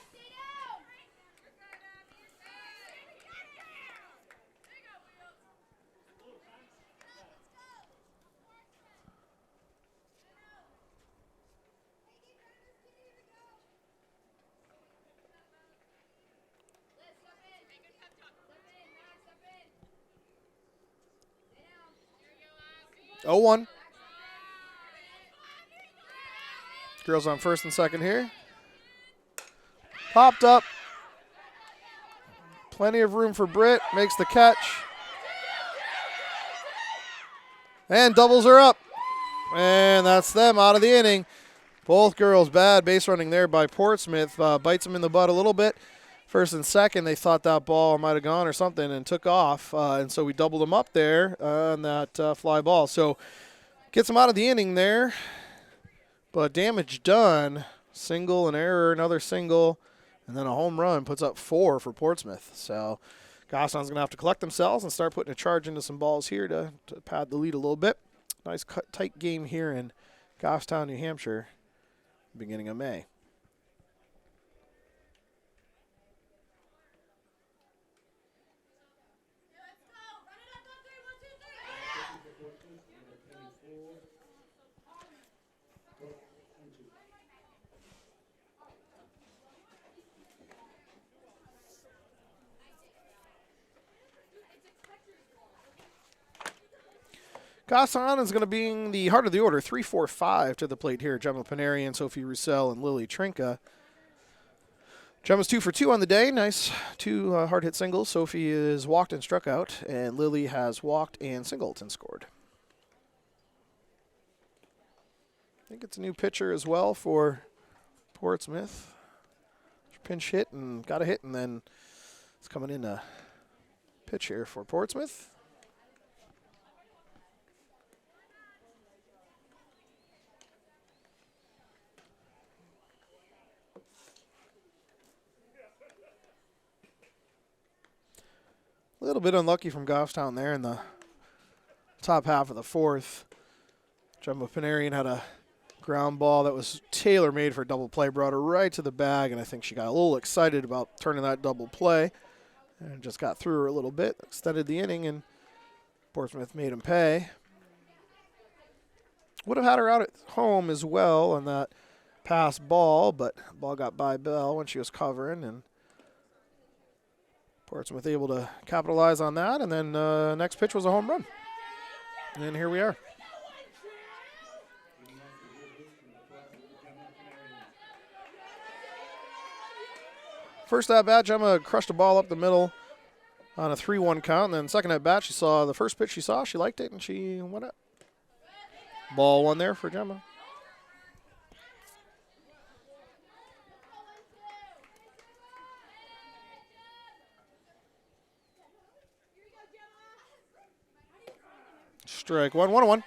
Oh, 1. Girls on first and second here. Popped up. Plenty of room for Britt. Makes the catch. And doubles her up. And that's them out of the inning. Both girls bad base running there by Portsmouth. Bites them in the butt a little bit. First and second, they thought that ball might have gone or something and took off. And so we doubled them up there on that fly ball. So gets them out of the inning there. But damage done. Single, an error, another single, and then a home run puts up 4 for Portsmouth. So Goffstown's going to have to collect themselves and start putting a charge into some balls here to pad the lead a little bit. Nice tight game here in Goffstown, New Hampshire, beginning of May. Goffstown is going to be in the heart of the order, 3-4-5 to the plate here. Gemma Panarian, Sophie Roussel, and Lily Trinka. Gemma's 2 for 2 on the day. Nice 2 hard-hit singles. Sophie is walked and struck out, and Lily has walked and singled and scored. I think it's a new pitcher as well for Portsmouth. Pinch hit and got a hit, and then it's coming in a pitch here for Portsmouth. A little bit unlucky from Goffstown there in the top half of the fourth. Jumbo Panarian had a ground ball that was tailor-made for a double play, brought her right to the bag, and I think she got a little excited about turning that double play and just got through her a little bit, extended the inning, and Portsmouth made him pay. Would have had her out at home as well on that pass ball, but the ball got by Bell when she was covering, and Portsmouth able to capitalize on that, and then next pitch was a home run. And here we are. First at bat, Gemma crushed a ball up the middle on a 3-1 count, and then second at bat, she saw the first pitch she liked it, and she went up. Ball 1 there for Gemma. Strike 1, 1-1.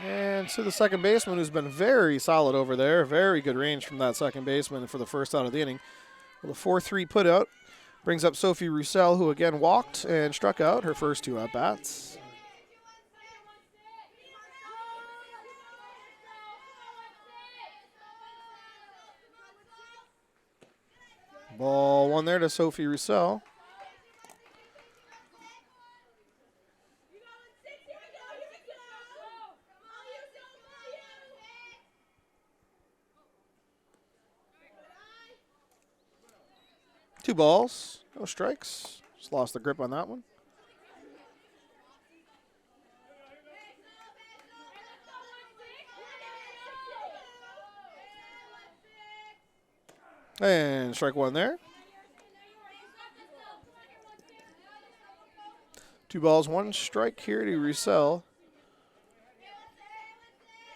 And to the second baseman, who's been very solid over there. Very good range from that second baseman for the first out of the inning. Well, the 4-3 put out brings up Sophie Roussel, who again walked and struck out her first 2 at-bats. Ball 1 there to Sophie Roussel. Two balls, no strikes. Just lost the grip on that one. And strike one there. 2 balls, 1 strike here to Roussel.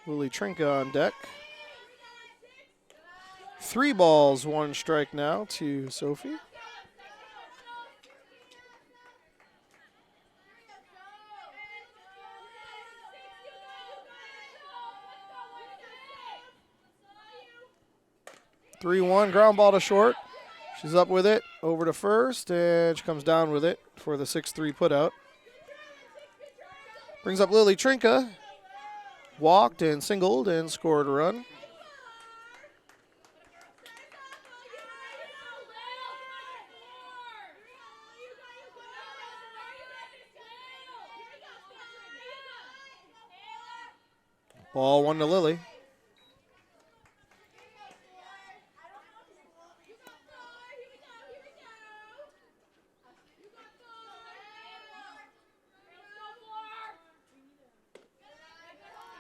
Lily Trinka on deck. 3 balls, 1 strike now to Sophie. Three one, ground ball to short. She's up with it, over to first, and she comes down with it for the 6-3 putout. Brings up Lily Trinka. Walked and singled and scored a run. Ball 1 to Lily.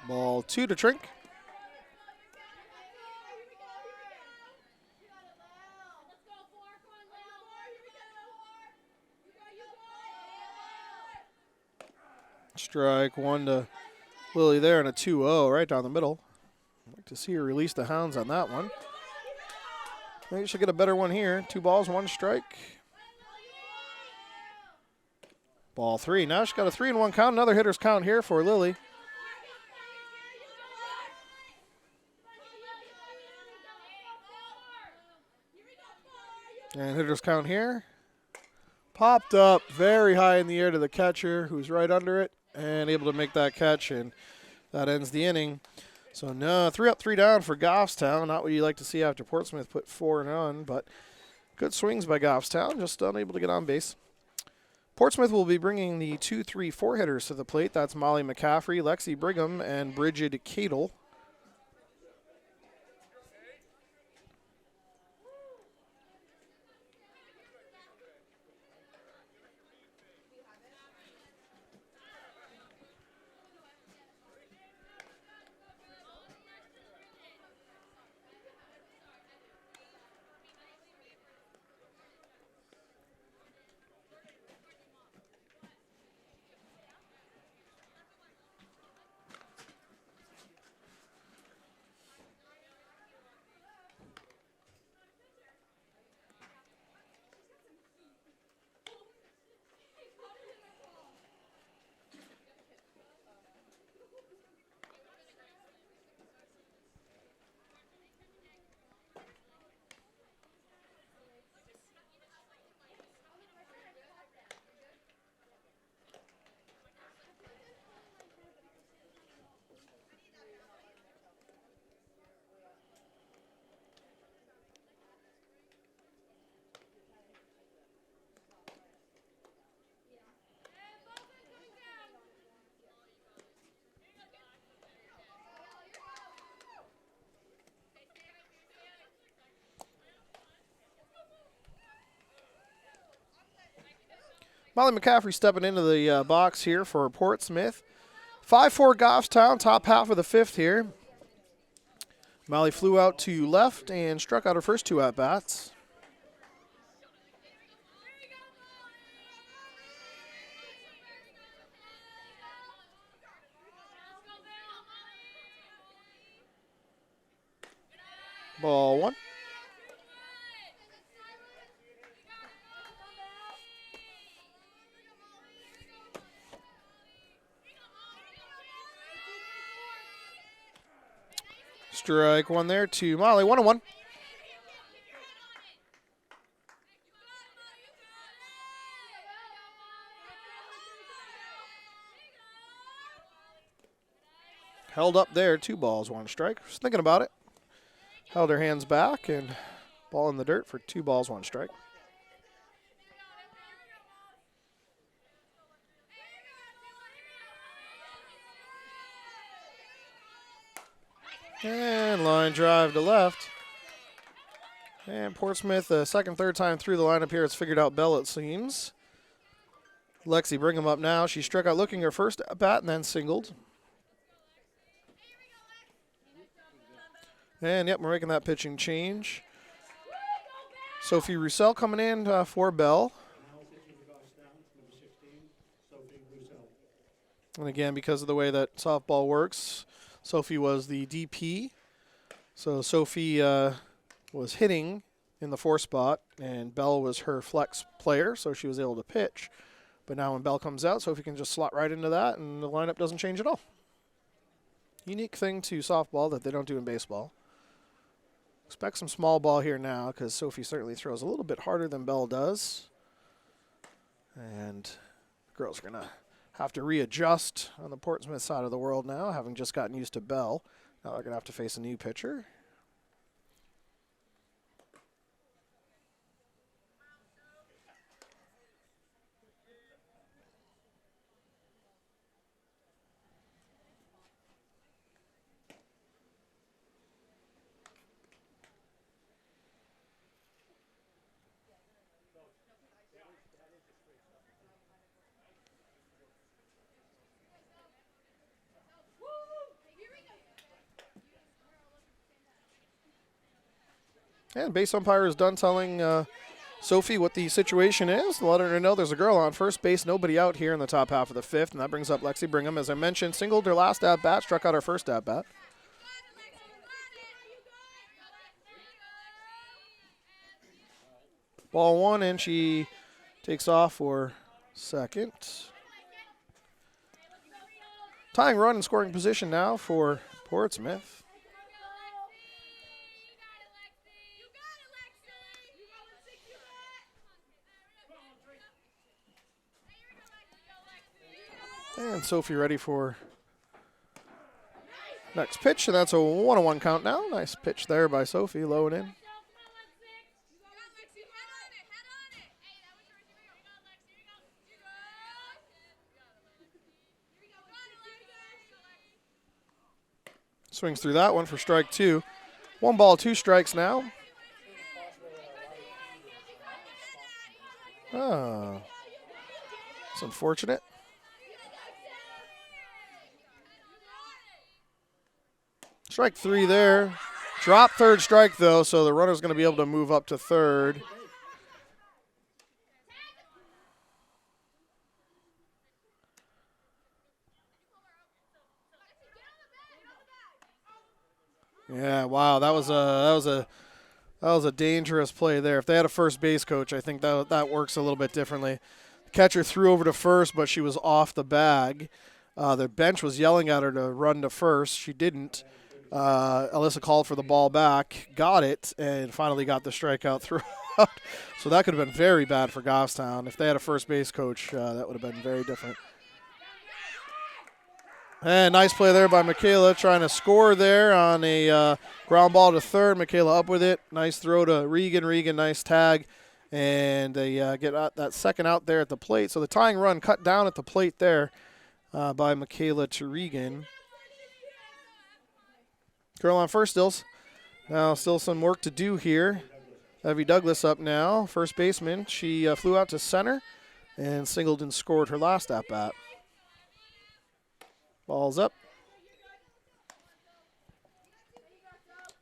Ball 2 to Trink. Strike 1 to Lily there and a 2-0 right down the middle. I'd like to see her release the hounds on that one. Maybe she'll get a better one here. 2 balls, 1 strike. Ball 3. Now she's got a 3-1 count. Another hitter's count here for Lily. And hitter's count here. Popped up very high in the air to the catcher, who's right under it, and able to make that catch, and that ends the inning. So no, 3 up, 3 down for Goffstown. Not what you like to see after Portsmouth put 4 on, but good swings by Goffstown, just unable to get on base. Portsmouth will be bringing the 2-3-4 hitters to the plate. That's Molly McCaffrey, Lexi Brigham, and Bridget Cadle. Molly McCaffrey stepping into the box here for Portsmouth. 5-4 Goffstown, top half of the 5th here. Molly flew out to left and struck out her first 2 at-bats. Ball 1. Strike 1 there to Molly. 1-1. Held up there. 2 balls, 1 strike. Just thinking about it. Held her hands back and ball in the dirt for 2 balls, 1 strike. And line drive to left. And Portsmouth, second, third time through the lineup here, has figured out Bell, it seems. Lexi Brigham up now. She struck out looking her first at bat and then singled. And, yep, we're making that pitching change. Sophie Roussel coming in for Bell. Now pitching for Goffstown, number 16, Sophie Roussel. And again, because of the way that softball works, Sophie was the DP. So Sophie was hitting in the 4 spot, and Bell was her flex player, so she was able to pitch. But now when Bell comes out, Sophie can just slot right into that, and the lineup doesn't change at all. Unique thing to softball that they don't do in baseball. Expect some small ball here now, because Sophie certainly throws a little bit harder than Bell does. And the girls are going to have to readjust on the Portsmouth side of the world now, having just gotten used to Bell. Now they're going to have to face a new pitcher. And base umpire is done telling Sophie what the situation is, letting her know there's a girl on first base, nobody out here in the top half of the 5th, and that brings up Lexi Brigham. As I mentioned, singled her last at-bat, struck out her first at-bat. Ball 1, and she takes off for second. Tying run in scoring position now for Portsmouth. And Sophie ready for next pitch, and that's a 1-1 count now. Nice pitch there by Sophie, low and in. Swings through that one for strike 2. 1 ball, 2 strikes now. Oh, it's unfortunate. Strike 3 there. Drop third strike, though, so the runner's going to be able to move up to third. Yeah, wow, that was a dangerous play there. If they had a first base coach, I think that works a little bit differently. The catcher threw over to first, but she was off the bag. The bench was yelling at her to run to first. She didn't. Alyssa called for the ball back, got it, and finally got the strikeout throughout. So that could have been very bad for Goffstown. If they had a first base coach, that would have been very different. And nice play there by Michaela, trying to score there on a ground ball to third. Michaela up with it. Nice throw to Regan. Regan, nice tag. And they get that second out there at the plate. So the tying run cut down at the plate there by Michaela to Regan. Girl on first stills. Now still some work to do here. Evie Douglas up now, first baseman. She flew out to center and singled and scored her last at-bat. Ball's up.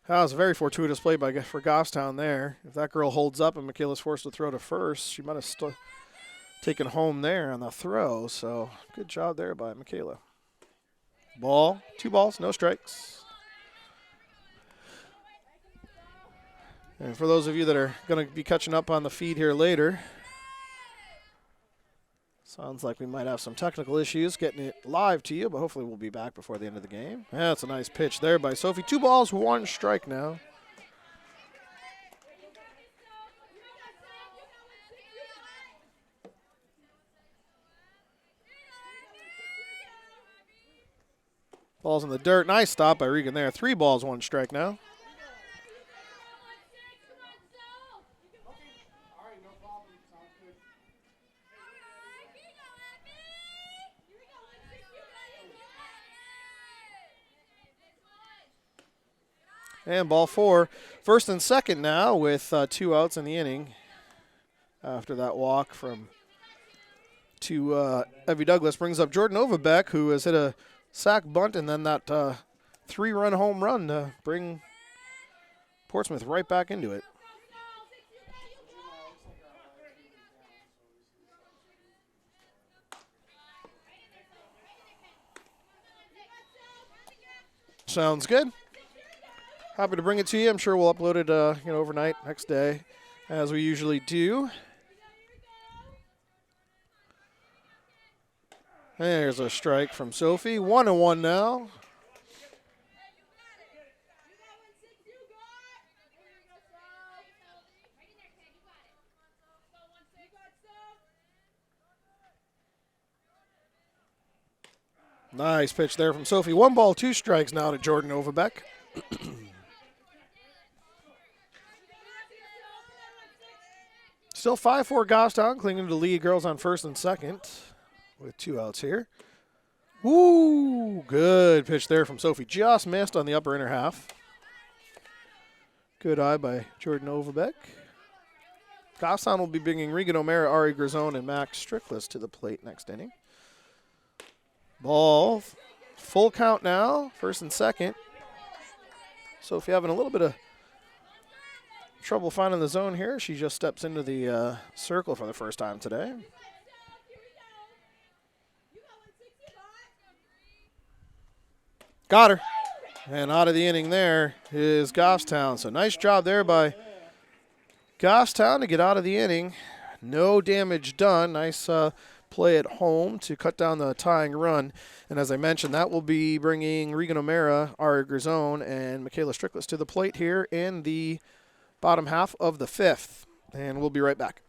That was a very fortuitous play for Goffstown there. If that girl holds up and Michaela's forced to throw to first, she might have taken home there on the throw. So good job there by Michaela. Ball, 2 balls, no strikes. And for those of you that are going to be catching up on the feed here later, sounds like we might have some technical issues getting it live to you, but hopefully we'll be back before the end of the game. Yeah, that's a nice pitch there by Sophie. 2 balls, 1 strike now. Ball's in the dirt. Nice stop by Regan there. 3 balls, 1 strike now. And ball 4. First and second now with 2 outs in the inning after that walk to Evie Douglas. Brings up Jordan Overbeck, who has hit a sac bunt and then that 3-run home run to bring Portsmouth right back into it. Sounds good. Happy to bring it to you. I'm sure we'll upload it overnight, next day, as we usually do. There's a strike from Sophie. 1-1 now. Nice pitch there from Sophie. 1 ball, 2 strikes now to Jordan Overbeck. Still 5-4 Goffstown, clinging to the lead. Girls on first and second with 2 outs here. Woo! Good pitch there from Sophie. Just missed on the upper inner half. Good eye by Jordan Overbeck. Goffstown will be bringing Regan O'Mara, Ari Grisone, and Max Strickless to the plate next inning. Ball, full count now, first and second. Sophie having a little bit of trouble finding the zone here. She just steps into the circle for the first time today. Got her. And out of the inning there is Goffstown. So nice job there by Goffstown to get out of the inning. No damage done. Nice play at home to cut down the tying run. And as I mentioned, that will be bringing Regan O'Mara, Ari Grisone, and Michaela Strickless to the plate here in the bottom half of the 5th. And we'll be right back.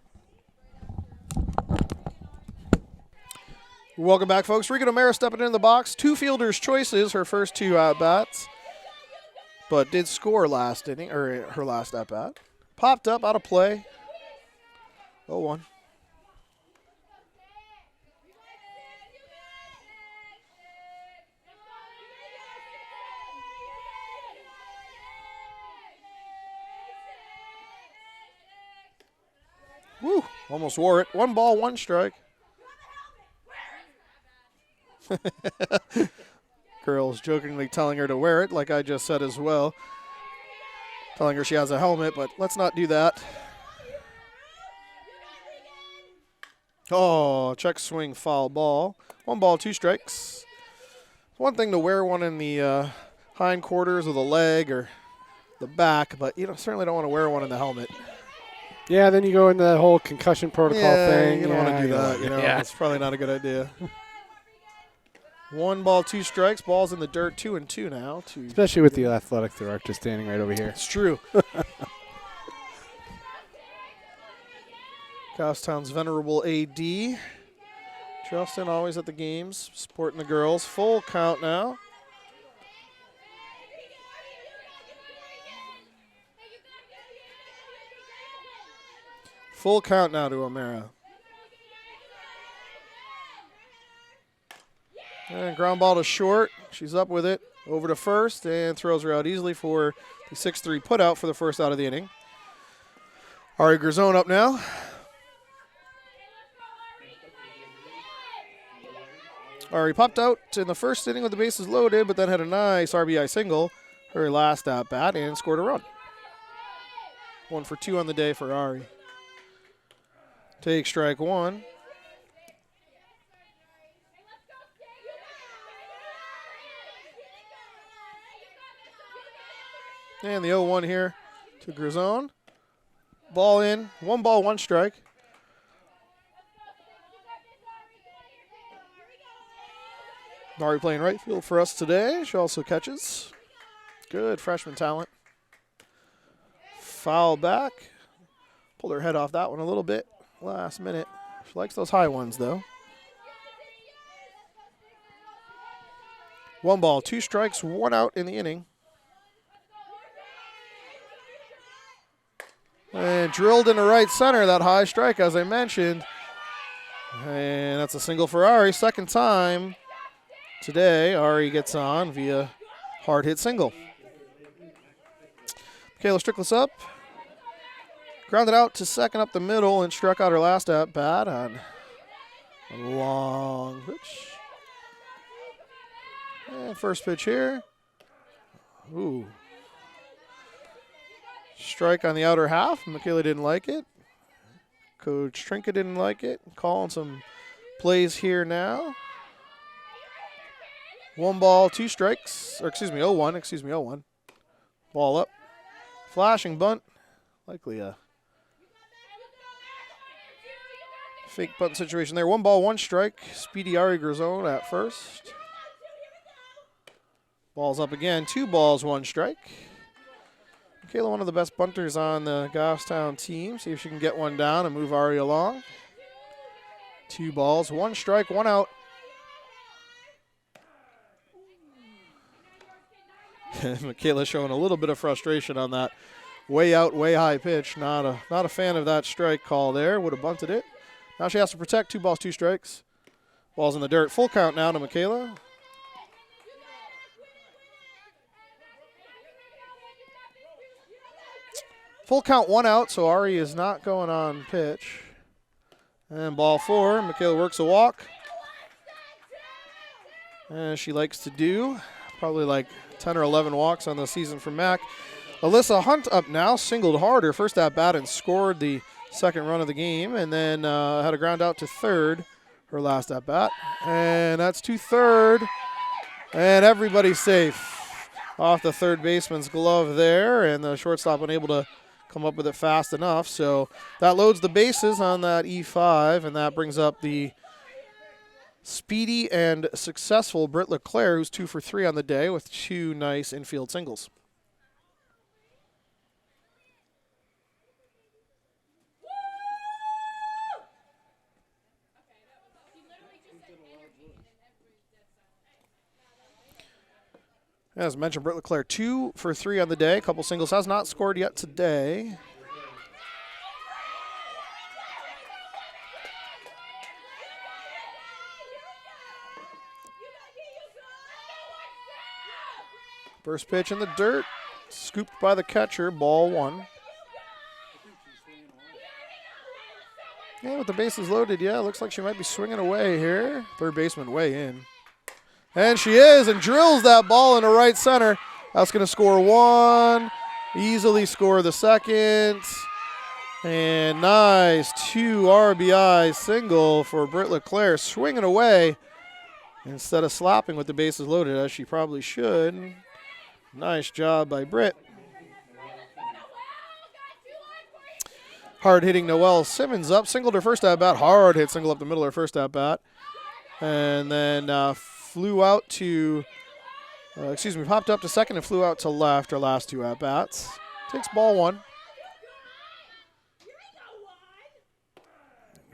Welcome back, folks. Regan O'Mara stepping into the box. 2 fielders' choices, her first 2 at-bats, but did score last inning, or her last at-bat. Popped up, out of play. 0-1. Woo, almost wore it. 1 ball, 1 strike. Girls jokingly telling her to wear it, like I just said as well. Telling her she has a helmet, but let's not do that. Oh, check swing, foul ball. 1 ball, 2 strikes. One thing to wear one in the hind quarters or the leg or the back, but you certainly don't want to wear one in the helmet. Yeah, then you go into that whole concussion protocol thing. You don't want to do that. Yeah. It's probably not a good idea. 1 ball, 2 strikes. Ball's in the dirt, 2-2 now. Especially with the athletic director standing right over here. It's true. Goffstown's venerable AD. Justin always at the games, supporting the girls. Full count now. Full count now to O'Mara. And ground ball to short. She's up with it. Over to first and throws her out easily for the 6-3 putout for the first out of the inning. Ari Grisone up now. Ari popped out in the first inning with the bases loaded, but then had a nice RBI single, her last at bat, and scored a run. 1 for 2 on the day for Ari. Take strike 1. And the 0-1 here to Grisone. Ball in. 1 ball, 1 strike. Ari playing right field for us today. She also catches. Good freshman talent. Foul back. Pulled her head off that one a little bit last minute. She likes those high ones, though. 1 ball, 2 strikes, 1 out in the inning. And drilled into right center, that high strike, as I mentioned. And that's a single for Ari. Second time today, Ari gets on via hard hit single. Michaela Strickless up. Grounded out to second up the middle and struck out her last at bat on a long pitch. And first pitch here. Ooh. Strike on the outer half. Michaela didn't like it. Coach Trinket didn't like it. Calling some plays here now. 1 ball, 2 strikes. Or excuse me, 0-1. Excuse me, 0-1. Ball up. Flashing bunt. Likely a fake bunt situation there. 1 ball, 1 strike. Speedy Ari Grazone at first. Ball's up again. 2 balls, 1 strike. Michaela, one of the best bunters on the Goffstown team. See if she can get one down and move Ari along. 2 balls, 1 strike, 1 out. Michaela showing a little bit of frustration on that way out, way high pitch. Not a fan of that strike call there. Would have bunted it. Now she has to protect. 2 balls, 2 strikes. Ball's in the dirt. Full count now to Michaela. Full count, 1 out, so Ari is not going on pitch. And ball 4, Michaela works a walk. As she likes to do. Probably like 10 or 11 walks on the season for Mac. Alyssa Hunt up now, singled hard her first at bat and scored the second run of the game. And then had a ground out to third her last at bat. And that's to third. And everybody's safe. Off the third baseman's glove there. And the shortstop unable to come up with it fast enough. So that loads the bases on that E5, and that brings up the speedy and successful Britt LeClaire, who's 2 for 3 on the day with 2 nice infield singles. As mentioned, Britt LeClaire 2 for 3 on the day. A couple singles. Has not scored yet today. First pitch in the dirt. Scooped by the catcher. Ball 1. Yeah, with the bases loaded, yeah, looks like she might be swinging away here. Third baseman way in. And she is, and drills that ball into right center. That's going to score 1. Easily score the second. And nice 2 RBI single for Britt LeClaire, swinging away instead of slapping with the bases loaded, as she probably should. Nice job by Britt. Hard hitting Noelle Simmons up, singled her first at bat. Hard hit single up the middle of her first at bat. And then flew out to, popped up to second and flew out to left her last 2 at bats. Takes ball 1.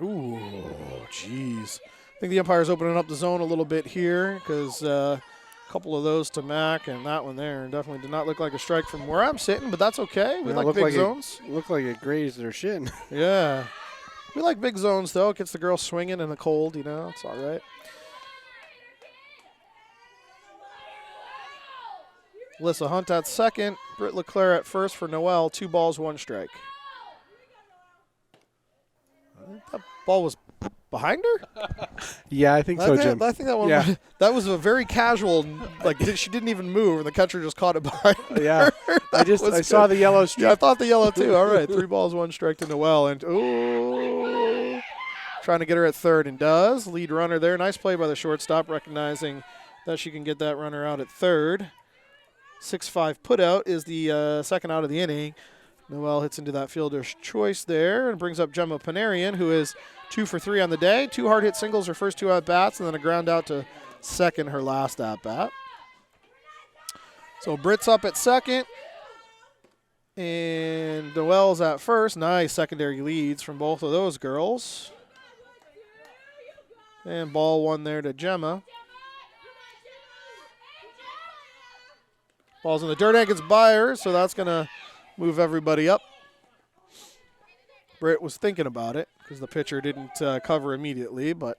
Ooh, jeez. I think the umpire's opening up the zone a little bit here because a couple of those to Mac and that one there definitely did not look like a strike from where I'm sitting, but that's okay. We like big zones. Looked like it grazed her shin. Yeah. We like big zones, though. It gets the girl swinging in the cold, you know. It's all right. Alyssa Hunt at second. Britt LeClaire at first for Noelle. 2 balls, 1 strike. I think that ball was behind her? Yeah, I think so, Jim. I think that one. Yeah. That was a very casual. She didn't even move, and the catcher just caught it behind her. Yeah, I saw the yellow streak. Yeah, I thought the yellow too. All right, 3 balls, 1 strike to Noelle, and ooh, trying to get her at third, and does. Lead runner there. Nice play by the shortstop, recognizing that she can get that runner out at third. 6-5 put out is the second out of the inning. Noelle hits into that fielder's choice there and brings up Gemma Panarian, who is 2 for 3 on the day. 2 hard hit singles her first 2 at bats, and then a ground out to second her last at bat. So Britt's up at second, and Noelle's at first. Nice secondary leads from both of those girls. And ball 1 there to Gemma. Ball's in the dirt and gets by her, so that's going to move everybody up. Britt was thinking about it because the pitcher didn't cover immediately, but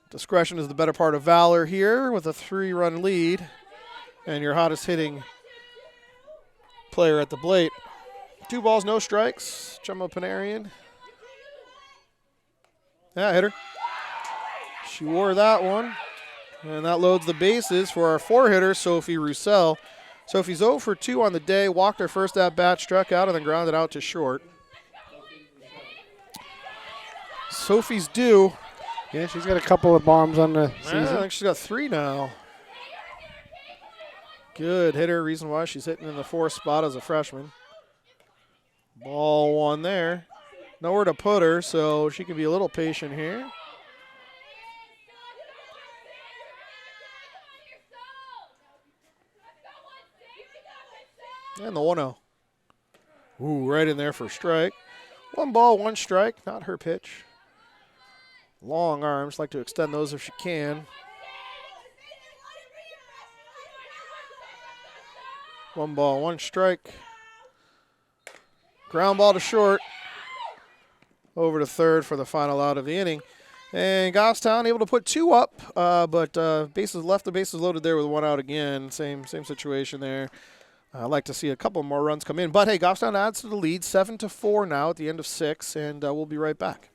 discretion is the better part of valor here with a 3-run lead and your hottest hitting player at the plate. 2 balls, no strikes. Gemma Panarian. Yeah, hit her. She wore that one. And that loads the bases for our 4-hitter, Sophie Roussel. Sophie's 0 for 2 on the day, walked her first at bat, struck out, and then grounded out to short. Sophie's due. Yeah, she's got a couple of bombs on the season. I think she's got 3 now. Good hitter. Reason why she's hitting in the 4th spot as a freshman. Ball 1 there. Nowhere to put her, so she can be a little patient here. And the 1-0. Ooh, right in there for a strike. 1 ball, 1 strike. Not her pitch. Long arms. Like to extend those if she can. 1 ball, 1 strike. Ground ball to short. Over to third for the final out of the inning. And Goffstown able to put 2 up, but bases left, the bases loaded there with 1 out again. Same situation there. I'd like to see a couple more runs come in. But, hey, Goffstown adds to the lead, 7-4 now at the end of 6, and we'll be right back.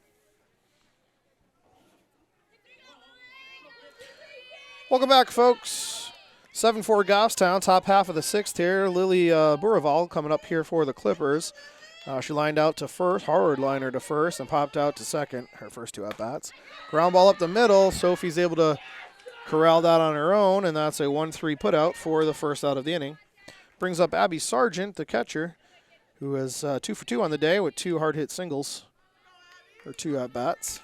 Welcome back, folks. 7-4 Goffstown, top half of the 6th here. Lily Buraval coming up here for the Clippers. She lined out to first, hard liner to first, and popped out to second, her first 2 at-bats. Ground ball up the middle. Sophie's able to corral that on her own, and that's a 1-3 putout for the first out of the inning. Brings up Abby Sargent, the catcher, who has 2 for 2 on the day with 2 hard-hit singles, or 2 at-bats.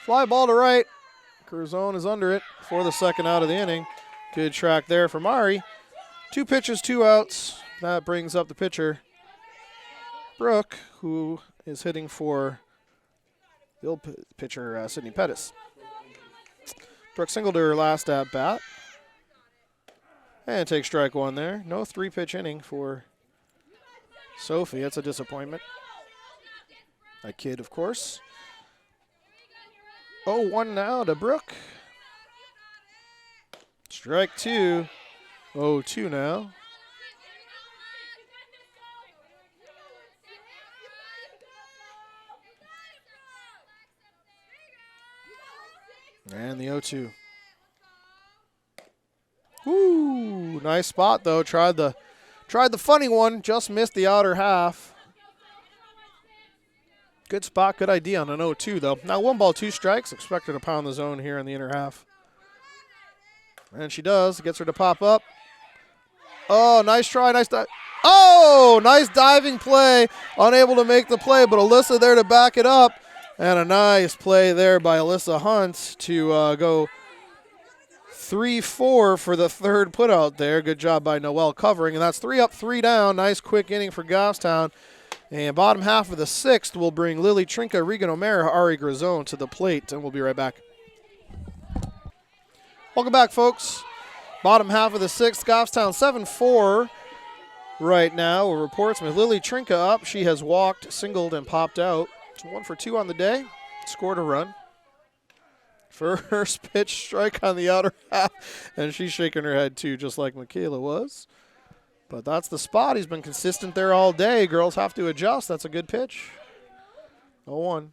Fly ball to right. Curzon is under it for the second out of the inning. Good track there from Mari. 2 pitches, 2 outs. That brings up the pitcher, Brooke, who is hitting for the old pitcher, Sydney Pettis. Brooke singled her last at bat. And takes strike 1 there. No 3-pitch inning for Sophie. That's a disappointment. A kid, of course. 0-1 now to Brooke. Strike 2. 0-2 now. And the 0-2. Woo! Nice spot though. Tried the funny one. Just missed the outer half. Good spot, good idea on an 0-2 though. Now 1 ball, 2 strikes. Expect her to pound the zone here in the inner half. And she does. Gets her to pop up. Oh, nice try, nice dive. Oh, nice diving play. Unable to make the play, but Alyssa there to back it up. And a nice play there by Alyssa Hunt to go 3-4 for the 3rd putout there. Good job by Noelle covering. And that's 3 up, 3 down. Nice quick inning for Goffstown. And bottom half of the 6th will bring Lily Trinka, Regan O'Mara, Ari Grazone to the plate. And we'll be right back. Welcome back, folks. Bottom half of the 6th, Goffstown 7-4 right now over Portsmouth. Lily Trinka up. She has walked, singled, and popped out. 1 for 2 on the day. Scored a run. First pitch strike on the outer half. And she's shaking her head, too, just like Michaela was. But that's the spot. He's been consistent there all day. Girls have to adjust. That's a good pitch. 0-1.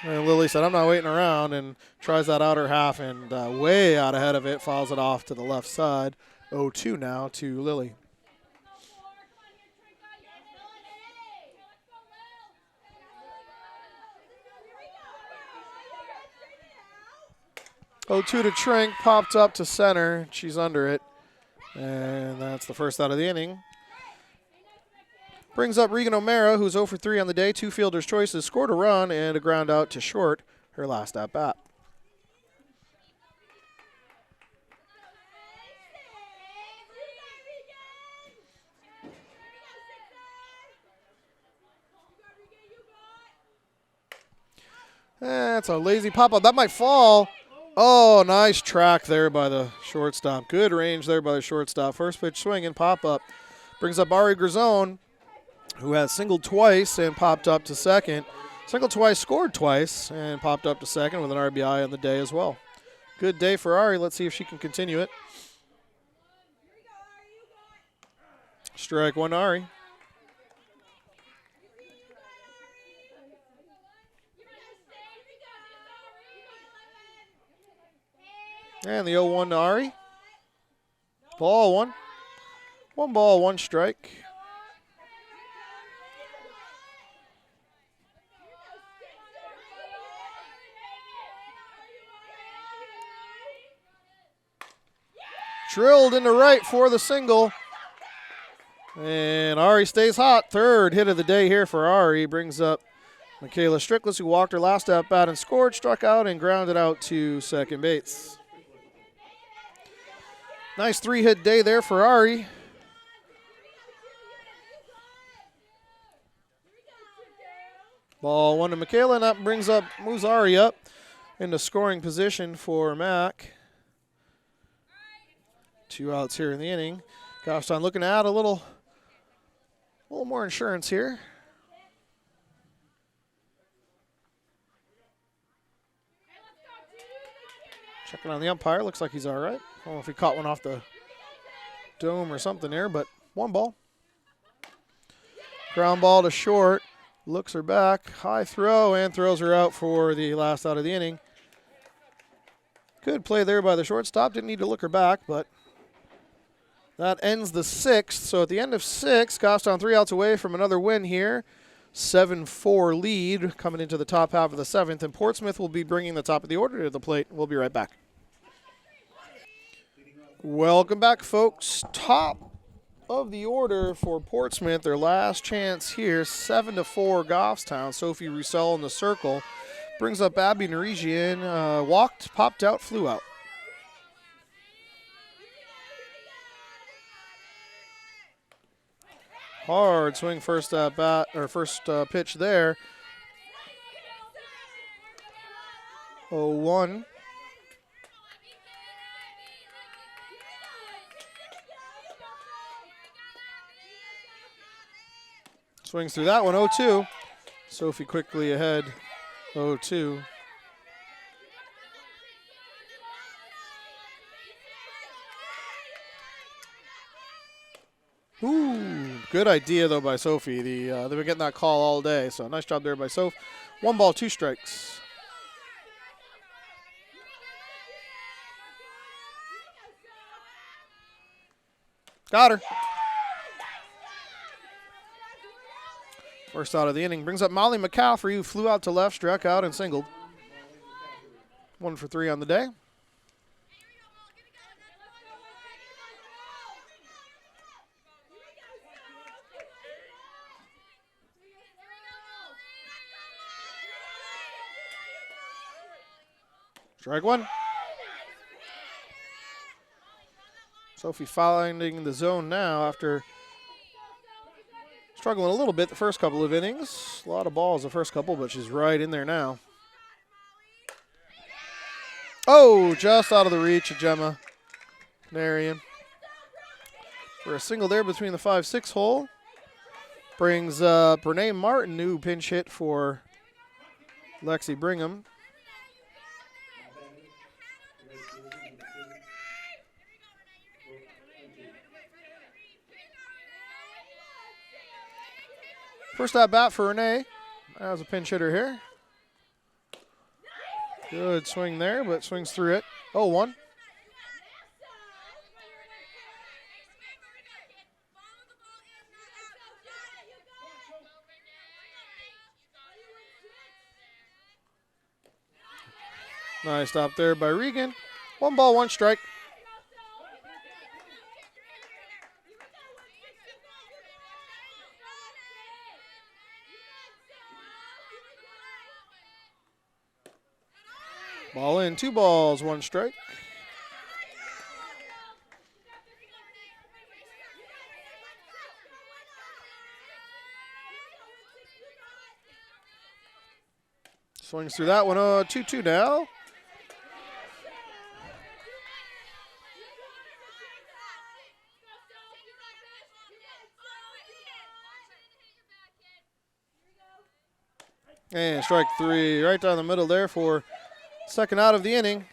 And Lily said, I'm not waiting around, and tries that outer half, and way out ahead of it, fouls it off to the left side. 0-2 now to Lily. Oh, 2 to Trink, popped up to center. She's under it. And that's the first out of the inning. Brings up Regan O'Mara, who's 0 for 3 on the day. 2 fielder's choices, scored a run and a ground out to short, her last at bat. That's a lazy pop-up. That might fall. Oh, nice track there by the shortstop. Good range there by the shortstop. First pitch swing and pop-up. Brings up Ari Grazone, who has singled twice and popped up to second. Singled twice, scored twice, and popped up to second with an RBI on the day as well. Good day for Ari. Let's see if she can continue it. Strike 1 to Ari. And the 0-1 to Ari. Ball 1. 1 ball, 1 strike. Drilled into right for the single. And Ari stays hot. Third hit of the day here for Ari. Brings up Michaela Strickless, who walked her last at bat and scored, struck out, and grounded out to second base. Nice 3-hit day there for Ari. Ball 1 to Michaela, and that moves Ari up into scoring position for Mac. 2 outs here in the inning. Goffstown looking to add a little more insurance here. Checking on the umpire. Looks like he's all right. I don't know if he caught one off the dome or something there, but 1 ball. Ground ball to short. Looks her back. High throw and throws her out for the last out of the inning. Good play there by the shortstop. Didn't need to look her back, but that ends the 6th. So at the end of 6, Goffstown 3 outs away from another win here. 7-4 lead coming into the top half of the 7th, and Portsmouth will be bringing the top of the order to the plate. We'll be right back. Welcome back, folks. Top of the order for Portsmouth. Their last chance here, 7-4 Goffstown. Sophie Roussel in the circle. Brings up Abby Narigian. Walked, popped out, flew out. Hard swing first at bat, or first pitch there. 0-1. Swings through that one, 0-2. Sophie quickly ahead, 0-2. Ooh, good idea, though, by Sophie. They've been getting that call all day, so nice job there by Soph. 1 ball, 2 strikes. Got her. First out of the inning brings up Molly McCaffrey, who flew out to left, struck out, and singled. 1 for 3 on the day. Strike 1. Sophie finding the zone now after struggling a little bit the first couple of innings. A lot of balls the first couple, but she's right in there now. Oh, just out of the reach of Gemma Narian. For a single there between the 5-6 hole. Brings Brene Martin, new pinch hit for Lexi Brigham. First at bat for Renee. That was a pinch hitter here. Good swing there, but swings through it. 0-1. Nice stop there by Regan. 1 ball, 1 strike. Ball in, 2 balls, 1 strike. Swings through that one, 2-2 now. And strike 3 right down the middle there for second out of the inning.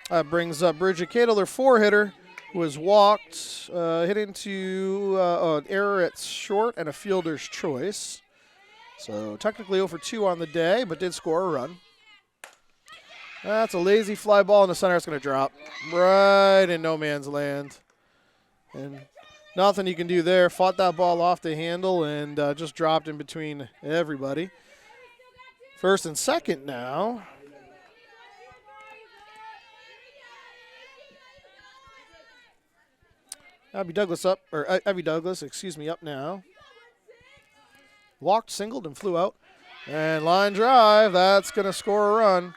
That brings up Bridget Cadle, their 4-hitter, who has walked, hit into an error at short and a fielder's choice. So technically 0 for 2 on the day, but did score a run. That's a lazy fly ball in the center. It's going to drop right in no man's land. And nothing you can do there. Fought that ball off the handle and just dropped in between everybody. First and second now. Abby Douglas up, or Abby Douglas, excuse me, up now. Walked, singled, and flew out. And line drive, that's going to score a run.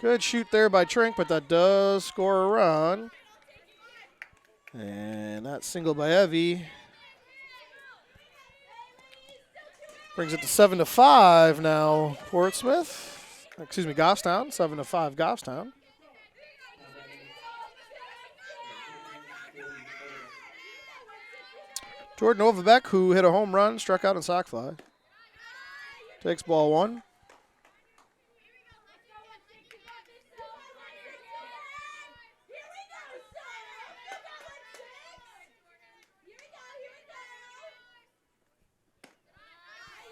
Good shoot there by Trink, but that does score a run. And that single by Evie brings it to 7-5 now, Portsmouth. Excuse me, Goffstown. 7-5, Goffstown. Jordan Overbeck, who hit a home run, struck out in sac fly. Takes ball 1.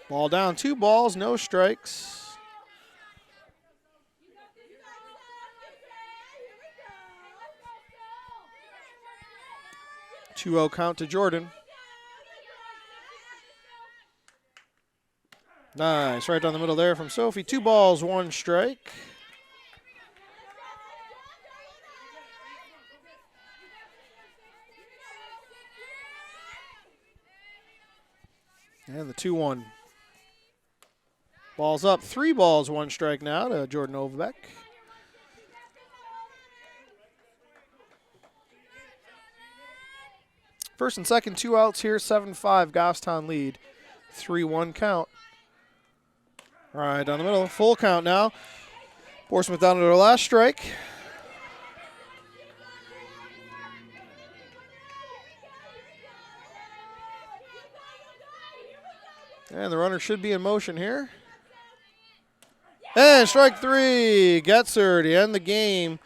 Ball down, 2 balls, no strikes. Two-0 count to Jordan. Nice, right down the middle there from Sophie. 2 balls, 1 strike. And the 2-1. Ball's up, 3 balls, 1 strike now to Jordan Overbeck. First and second, 2 outs here, 7-5, Goffstown lead. 3-1 count. All right, down the middle, full count now. Portsmouth down to their last strike. And the runner should be in motion here. And strike 3 gets her to end the game.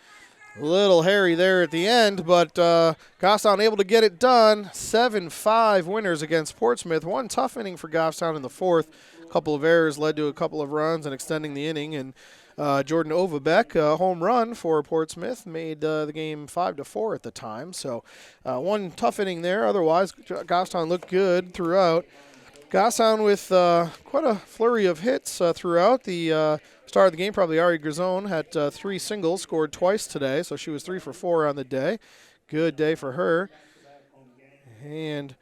A little hairy there at the end, but Goffstown able to get it done. 7-5 winners against Portsmouth. One tough inning for Goffstown in the 4th. A couple of errors led to a couple of runs and extending the inning. And Jordan Overbeck, a home run for Portsmouth, made the game 5-4 at the time. So one tough inning there. Otherwise, Goffstown looked good throughout. Goffstown with quite a flurry of hits throughout. The start of the game, probably Ari Grisone had 3 singles, scored twice today, so she was 3 for 4 on the day. Good day for her. And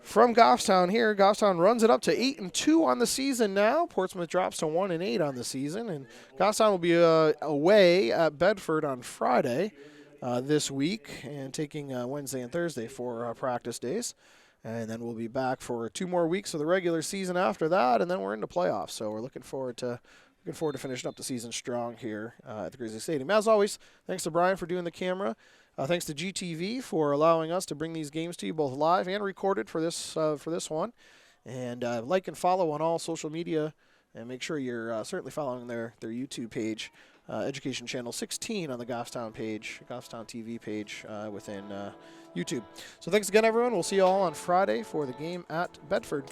from Goffstown here, Goffstown runs it up to 8-2 on the season now. Portsmouth drops to 1-8 on the season, and Goffstown will be away at Bedford on Friday this week, and taking Wednesday and Thursday for practice days. And then we'll be back for 2 more weeks of the regular season after that, and then we're into playoffs. So we're looking forward to finishing up the season strong here at the Grizzly Stadium. As always, thanks to Brian for doing the camera. Thanks to GTV for allowing us to bring these games to you both live and recorded for this one. And like and follow on all social media, and make sure you're certainly following their YouTube page, Education Channel 16 on the Goffstown page, Goffstown TV page within YouTube. So thanks again, everyone. We'll see you all on Friday for the game at Bedford.